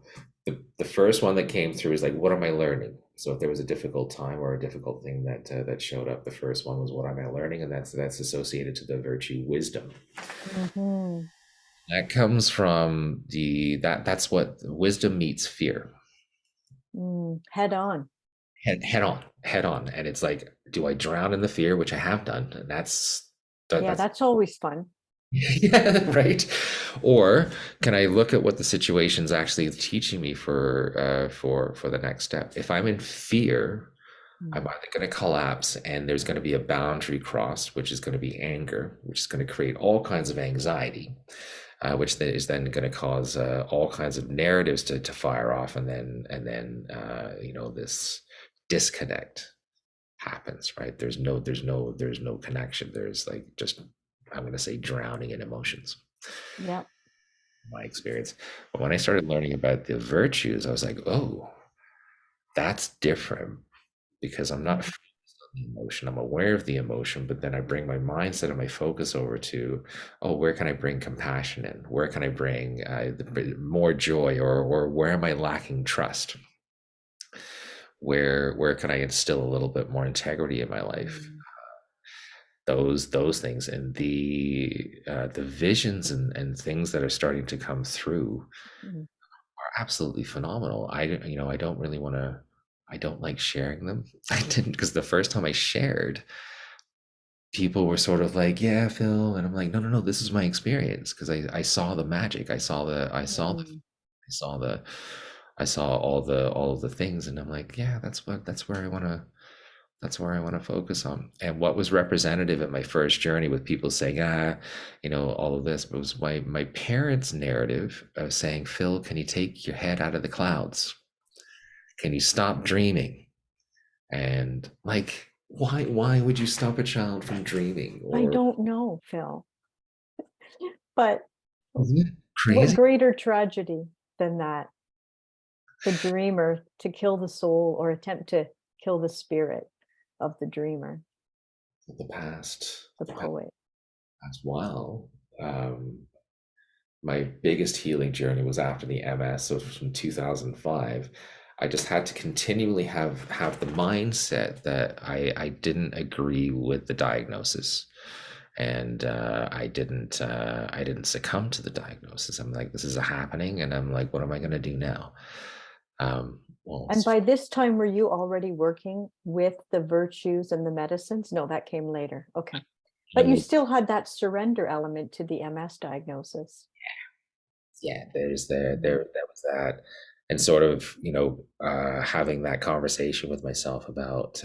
the first one that came through is like, what am I learning? So if there was a difficult time or a difficult thing that showed up, the first one was, what am I learning? And that's associated to the virtue wisdom. Hmm. That comes from that's what wisdom meets fear. Mm. Head on. Head on, and it's like, do I drown in the fear, which I have done, and Yeah, that's that's always fun. yeah, right. Or can I look at what the situation's actually teaching me for the next step? If I'm in fear, I'm Mm. either going to collapse, and there's going to be a boundary crossed, which is going to be anger, which is going to create all kinds of anxiety, which is then going to cause all kinds of narratives to fire off, and then this disconnect happens. Right? There's no connection. There's like, just, I'm going to say, drowning in emotions. Yeah. My experience. But when I started learning about the virtues, I was like, oh, that's different, because I'm not Mm. focused on the emotion. I'm aware of the emotion, but then I bring my mindset and my focus over to, oh, where can I bring compassion in? Where can I bring more joy, or where am I lacking trust? Where can I instill a little bit more integrity in my life? Mm. Those things, and the visions and things that are starting to come through Mm. are absolutely phenomenal. I don't really want to. I don't like sharing them. I didn't, because the first time I shared, people were sort of like, "Yeah, Phil," and I'm like, "No, no, no. This is my experience, because I saw the magic. Mm. I saw the I saw all of the things," and I'm like, "Yeah, that's where I want to focus on." And what was representative at my first journey, with people saying, all of this, was my parents' narrative of saying, "Phil, can you take your head out of the clouds? Can you stop dreaming?" And like, why would you stop a child from dreaming? I Or, don't know, Phil, but isn't it what crazy? greater tragedy than that? the dreamer, to kill the soul or attempt to kill the spirit of the dreamer, The past, the the past poet. while. Um, my biggest healing journey was after the MS. So from 2005, I just had to continually have the mindset that I didn't agree with the diagnosis, and I didn't succumb to the diagnosis. I'm like, this is happening, and I'm like, what am I going to do now? Well, And by this time, were you already working with the virtues and the medicines? No, that came later. Okay. But you really, still had that surrender element to the MS diagnosis. yeah, there's Mhm. there was that, and sort of, having that conversation with myself about,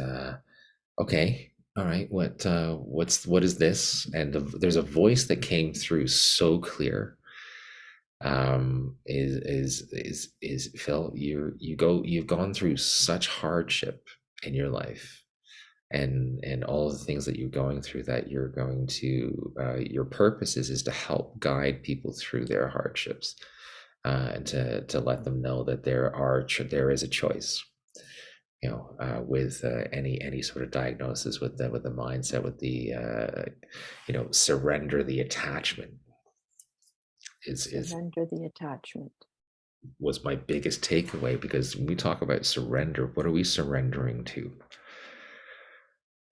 okay, all right, what is this? And there's a voice that came through so clear. Is Phil, you've gone through such hardship in your life, and all of the things that you're going through, that you're going to, your purpose is to help guide people through their hardships, and to let them know that there is a choice, with, any sort of diagnosis, with the mindset, with the, surrender the attachment is Surrender the attachment. was my biggest takeaway, because when we talk about surrender, what are we surrendering to?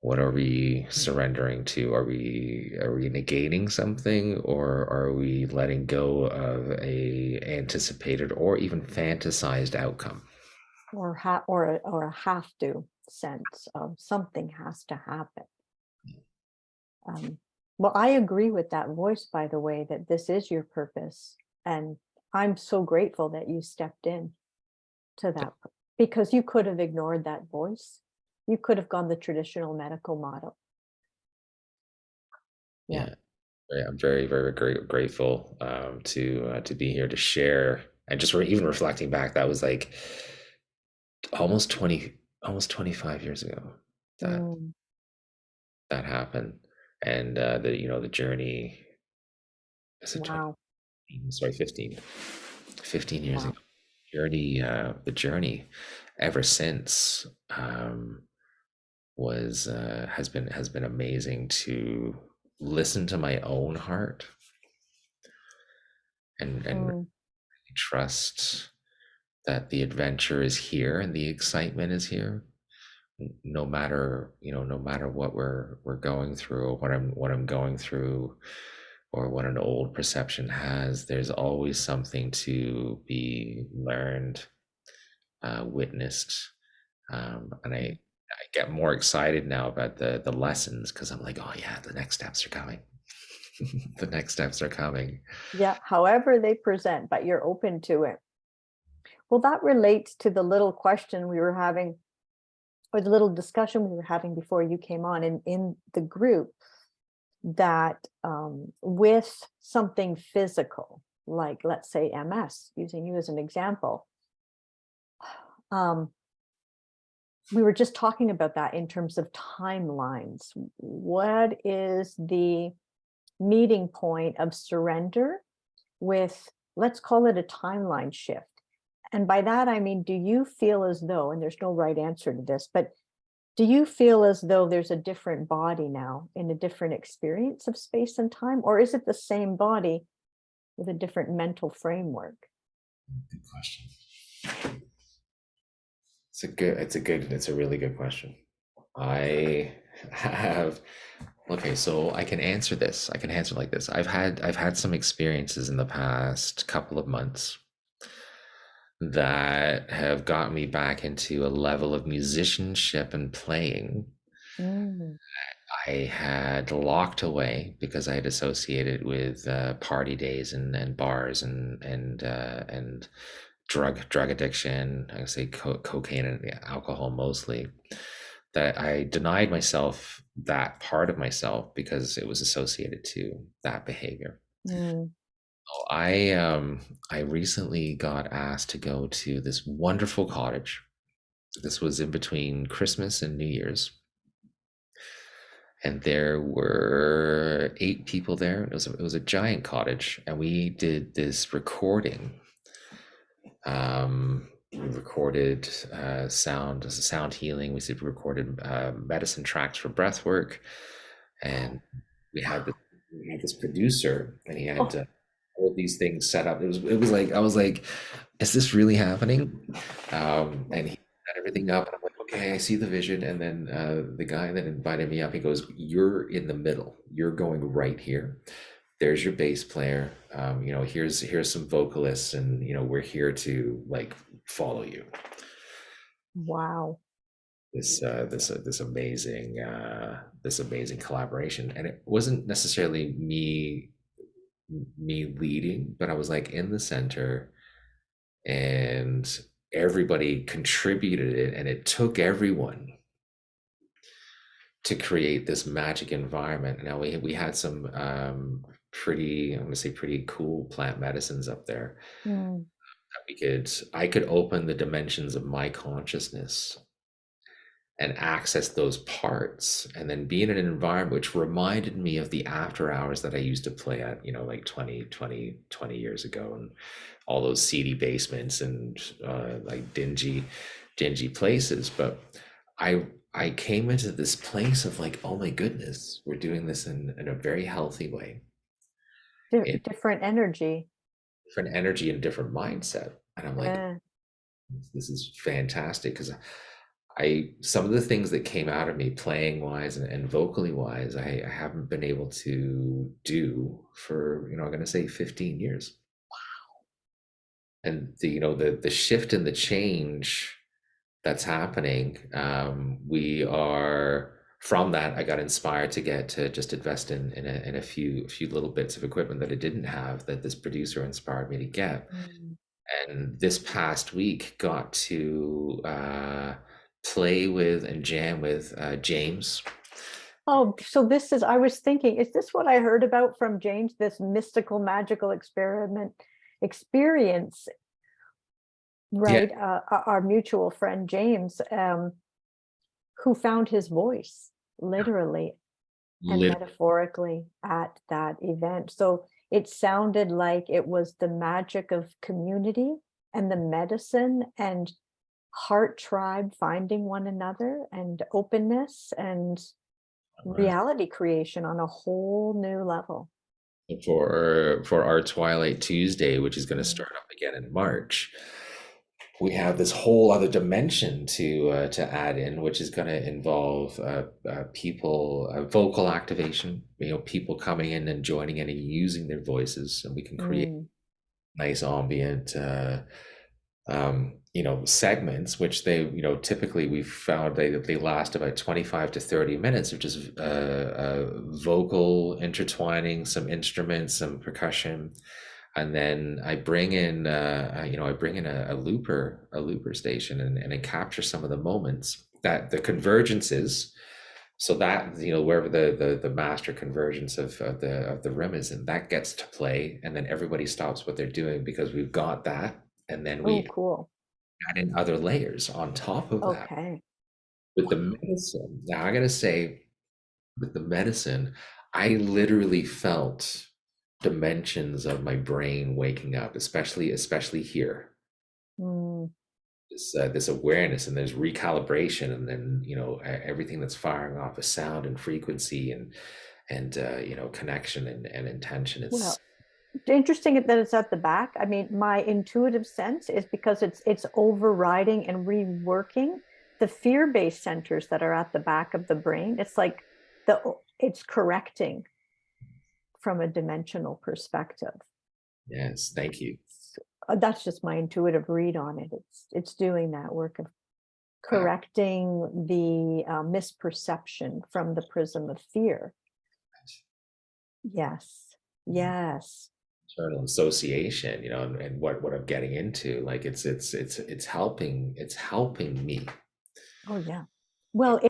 What are we surrendering to? Are we negating something, or are we letting go of a anticipated or even fantasized outcome? Or a have to sense of something has to happen. Um, well, I agree with that voice, by the way, that this is your purpose. And I'm so grateful that you stepped in to that, because you could have ignored that voice. You could have gone the traditional medical model. Yeah. Yeah, yeah, I'm very, very grateful, to be here to share, and just even reflecting back, that was like almost 20, almost 25 years ago that Mm, that happened, and, the journey. Is it 20? wow. Sorry, 15. 15 years Wow. ago. The journey ever since, was has been amazing, to listen to my own heart, and Mm, trust that the adventure is here and the excitement is here, no matter, no matter what we're going through, or what I'm going through, or what an old perception has. There's always something to be learned, witnessed, and mm. I get more excited now about the lessons, because I'm like, oh yeah, the next steps are coming. The next steps are coming. Yeah. However they present, but you're open to it. Well, that relates to the little question we were having, or the little discussion we were having before you came on in the group, that with something physical, like let's say MS, using you as an example, um, we were just talking about that in terms of timelines. What is the meeting point of surrender with, let's call it a timeline shift? And by that, I mean, do you feel as though, and there's no right answer to this, but do you feel as though there's a different body now in a different experience of space and time? Or is it the same body with a different mental framework? Good question. It's a really good question. I have Okay, so I can answer this. I can answer like this. I've had some experiences in the past couple of months that have got me back into a level of musicianship and playing Mm, I had locked away, because I had associated with, party days, and bars, and drug addiction. I would say cocaine and alcohol mostly. That I denied myself that part of myself, because it was associated to that behavior. mm, So I recently got asked to go to this wonderful cottage. This was in between Christmas and New Year's, and there were 8 people there. It was a giant cottage, and we did this recording, we recorded sound healing. We recorded medicine tracks for breath work, and we had this, producer, and he had Oh, all of these things set up. It was like I was like, is this really happening? And he set everything up, and I'm like, okay, I see the vision. And then the guy that invited me up, he goes, "You're in the middle. You're going right here. There's your bass player. Here's some vocalists, and we're here to like follow you." wow. This amazing collaboration, and it wasn't necessarily me leading, but I was like in the center, and everybody contributed it, and it took everyone to create this magic environment. Now we had some I'm gonna say pretty cool plant medicines up there Mm, that I could open the dimensions of my consciousness and access those parts, and then be in an environment which reminded me of the after hours that I used to play at, like 20 years ago, and all those seedy basements and like dingy places. But I came into this place of like, oh my goodness, we're doing this in a very healthy way, in different energy. different energy and different mindset. And I'm like, Uh, this is fantastic, because I some of the things that came out of me playing wise and vocally wise, I haven't been able to do for, I'm gonna say 15 years. And the shift and the change that's happening, we are from that. I got inspired to get to just invest in a few little bits of equipment that I didn't have, that this producer inspired me to get. mm. And this past week got to play with and jam with James. Oh, so I was thinking, is this what I heard about from James, this mystical, magical experience, Yeah, right? Our mutual friend, James, who found his voice literally and lit- metaphorically at that event. So it sounded like it was the magic of community and the medicine and heart tribe finding one another and openness and reality creation on a whole new level. for our Twilight Tuesday, which is going to Mm, start up again in March. We have this whole other dimension to add in, which is going to involve people, vocal activation. People coming in and joining in and using their voices, and we can create mm, nice ambient segments, which they, typically we've found they last about 25 to 30 minutes of just vocal intertwining, some instruments, some percussion. And then I bring in a looper station, and I capture some of the moments, that the convergences, so that wherever the master convergence of the rim is, and that gets to play, and then everybody stops what they're doing because we've got that, and then oh, we cool. add in other layers on top of that Okay. with the medicine. Now I gotta say, with the medicine, I literally felt dimensions of my brain waking up, especially here. Mm, This awareness, and there's recalibration, and then everything that's firing off a sound and frequency, and connection and intention. It's well, interesting that it's at the back. I mean, my intuitive sense is because it's overriding and reworking the fear-based centers that are at the back of the brain. It's like it's correcting from a dimensional perspective. yes, thank you. That's just my intuitive read on it. It's doing that work of Wow. correcting the misperception from the prism of fear. Yes, yes. Internal association, and what I'm getting into, like it's helping me. Oh yeah. Well,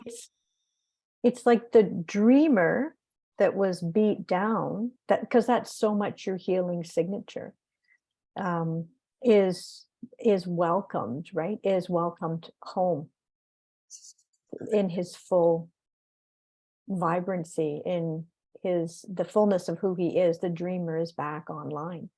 it's like the dreamer that was beat down, that because that's so much your healing signature, um, is is welcomed, right? Is welcomed home in his full vibrancy, in the fullness of who he is. The dreamer is back online.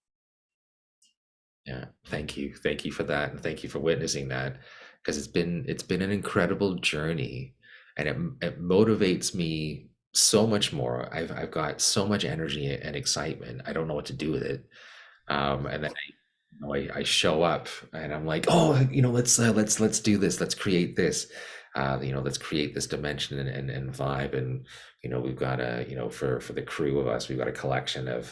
Yeah, thank you for that, and thank you for witnessing that, because it's been an incredible journey, and it motivates me so much more. I've got so much energy and excitement. I don't know what to do with it, and then I show up and I'm like, oh, let's do this. Let's create this. Let's create this dimension and vibe. And we've got for the crew of us, we've got a collection of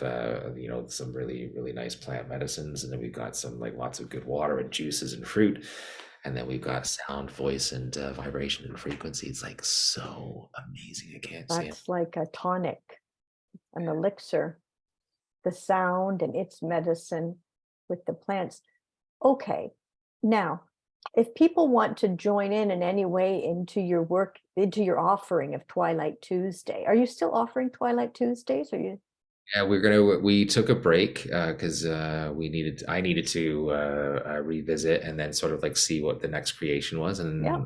some really nice plant medicines, and then we've got some like lots of good water and juices and fruit, and then we've got sound, voice, and vibration and frequency. It's like so amazing. I can't say it. That's like a tonic, an elixir, the sound and its medicine with the plants. Okay, now, if people want to join in any way into your work, into your offering of Twilight Tuesday, are you still offering Twilight Tuesdays? Are you? Yeah, we took a break because I needed to revisit and then sort of like see what the next creation was, Yeah.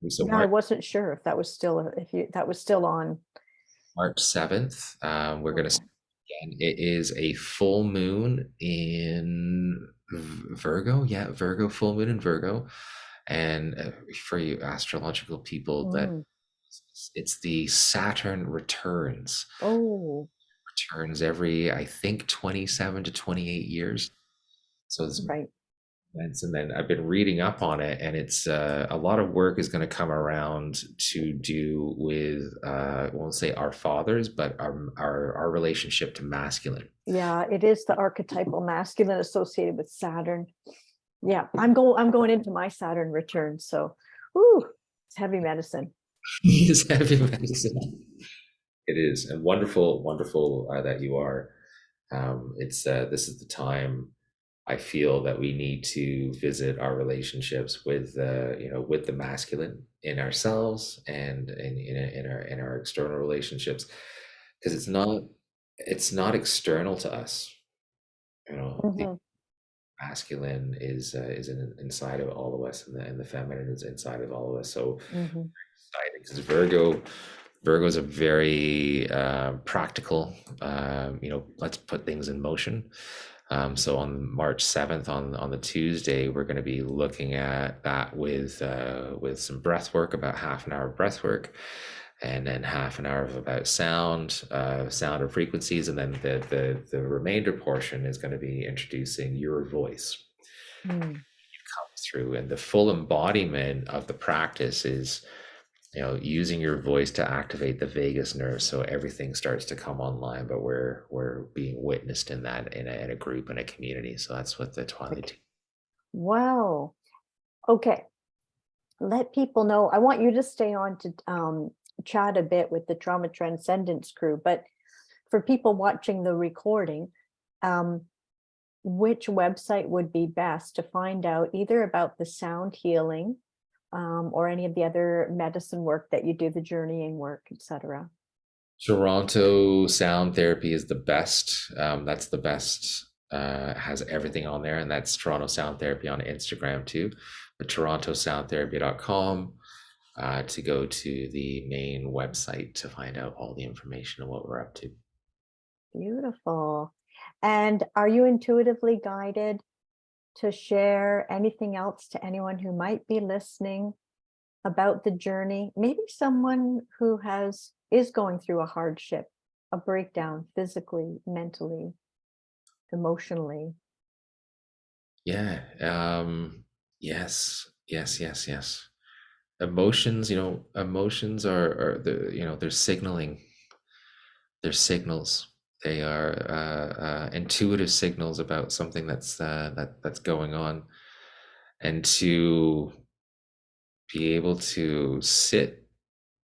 and so Yeah, I wasn't sure if that was still on. March 7th, we're gonna Okay. start again. It is a full moon in Virgo, yeah, Virgo, full moon in Virgo, and for you astrological people, that Mm. it's the Saturn Oh, returns every, I think, 27 to 28 years. So it's right. events, and then I've been reading up on it, and it's a lot of work is going to come around to do with I won't say our fathers, but our relationship to masculine. Yeah, it is the archetypal masculine associated with Saturn. Yeah, I'm going into my Saturn return, so ooh, it's heavy medicine. Is heavy medicine. It is, and wonderful that you are. It's This is the time I feel that we need to visit our relationships with with the masculine in ourselves and in our external relationships, because it's not external to us. The Mhm, masculine is inside of all of us, and the feminine is inside of all of us. So mhm. excited because Virgo is a very practical. Let's put things in motion. So on March 7th, on the Tuesday, we're going to be looking at that with some breath work, about half an hour of breath work, and then half an hour of about sound and frequencies, and then the remainder portion is going to be introducing your voice Mm. through, and the full embodiment of the practice is using your voice to activate the vagus nerve, so everything starts to come online, but we're being witnessed in that in a group, in a community. So that's what the Twilight. Like, wow. Okay. Let people know. I want you to stay on to chat a bit with the Trauma Transcendence crew, but for people watching the recording, um, which website would be best to find out either about the sound healing or any of the other medicine work that you do, the journeying work, etc. Toronto Sound Therapy is the best. That's the best. Has everything on there, and that's Toronto Sound Therapy on Instagram too. The TorontoSoundTherapy.com to go to the main website to find out all the information on what we're up to. Beautiful. And are you intuitively guided to share anything else to anyone who might be listening about the journey? Maybe someone who is going through a hardship, a breakdown physically, mentally, emotionally. Yeah. Yes. Emotions, emotions are they're signaling. They're signals. They are intuitive signals about something that's going on, and to be able to sit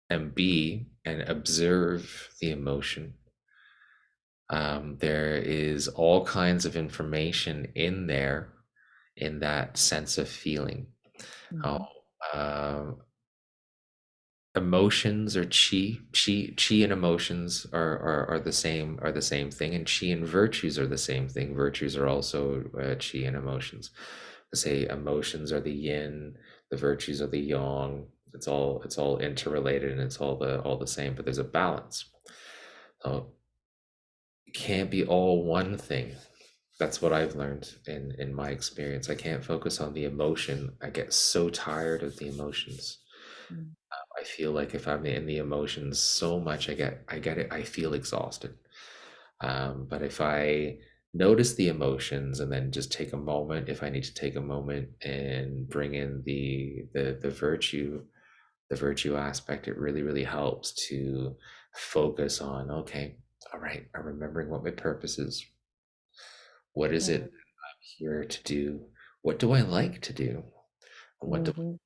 and be and observe the emotion. There is all kinds of information in there, in that sense of feeling. How Mhm. uh, emotions or chi and emotions are the same thing, and chi and virtues are the same thing. Virtues are also chi and emotions. Let's say emotions are the yin, the virtues are the yang. It's all interrelated, and it's all the same, but there's a balance. So it can't be all one thing. That's what I've learned in my experience. I can't focus on the emotion. I get so tired of the emotions. Mm, I feel like if I'm in the emotions so much, I get it. I feel exhausted. But if I notice the emotions and then just take a moment, if I need to take a moment and bring in the virtue aspect, it really, really helps to focus on, okay, all right, I'm remembering what my purpose is. What is it mm, I'm here to do? What do I like to do? And what do mhm,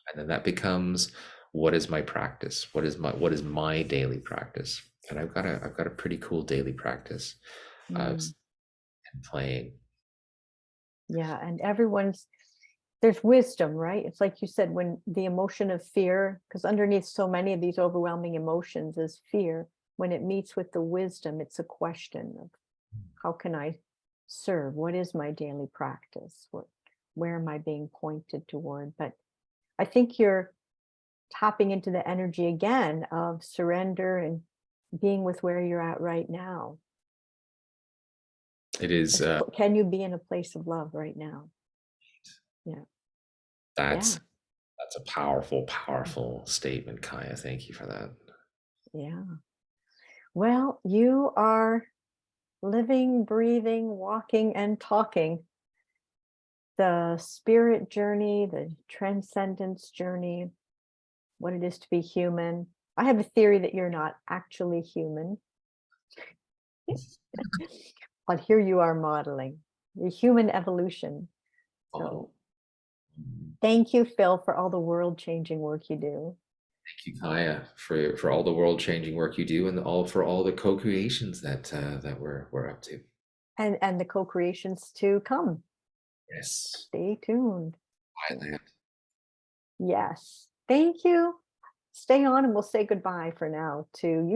and then that becomes, what is my practice? What is my daily practice? And I've got a pretty cool daily practice of mm. playing. Yeah, and there's wisdom, right? It's like you said, when the emotion of fear, because underneath so many of these overwhelming emotions is fear, when it meets with the wisdom, it's a question of how can I serve? What is my daily practice? Where am I being pointed toward? But I think you're tapping into the energy again of surrender and being with where you're at right now. It is Can you be in a place of love right now? Yeah, that's yeah, that's a powerful, powerful statement, Kaya. Thank you for that. yeah. Well, you are living, breathing, walking, and talking the spirit journey, the transcendence journey, what it is to be human. I have a theory that you're not actually human, but here you are modeling the human evolution. Oh, So thank you, Phil, for all the world changing work you do. thank you, Kaya, for all the world changing work you do, and all the co-creations that we're up to. And the co-creations to come. Yes, Stay tuned. Thailand. Yes. Thank you. Stay on and we'll say goodbye for now to you.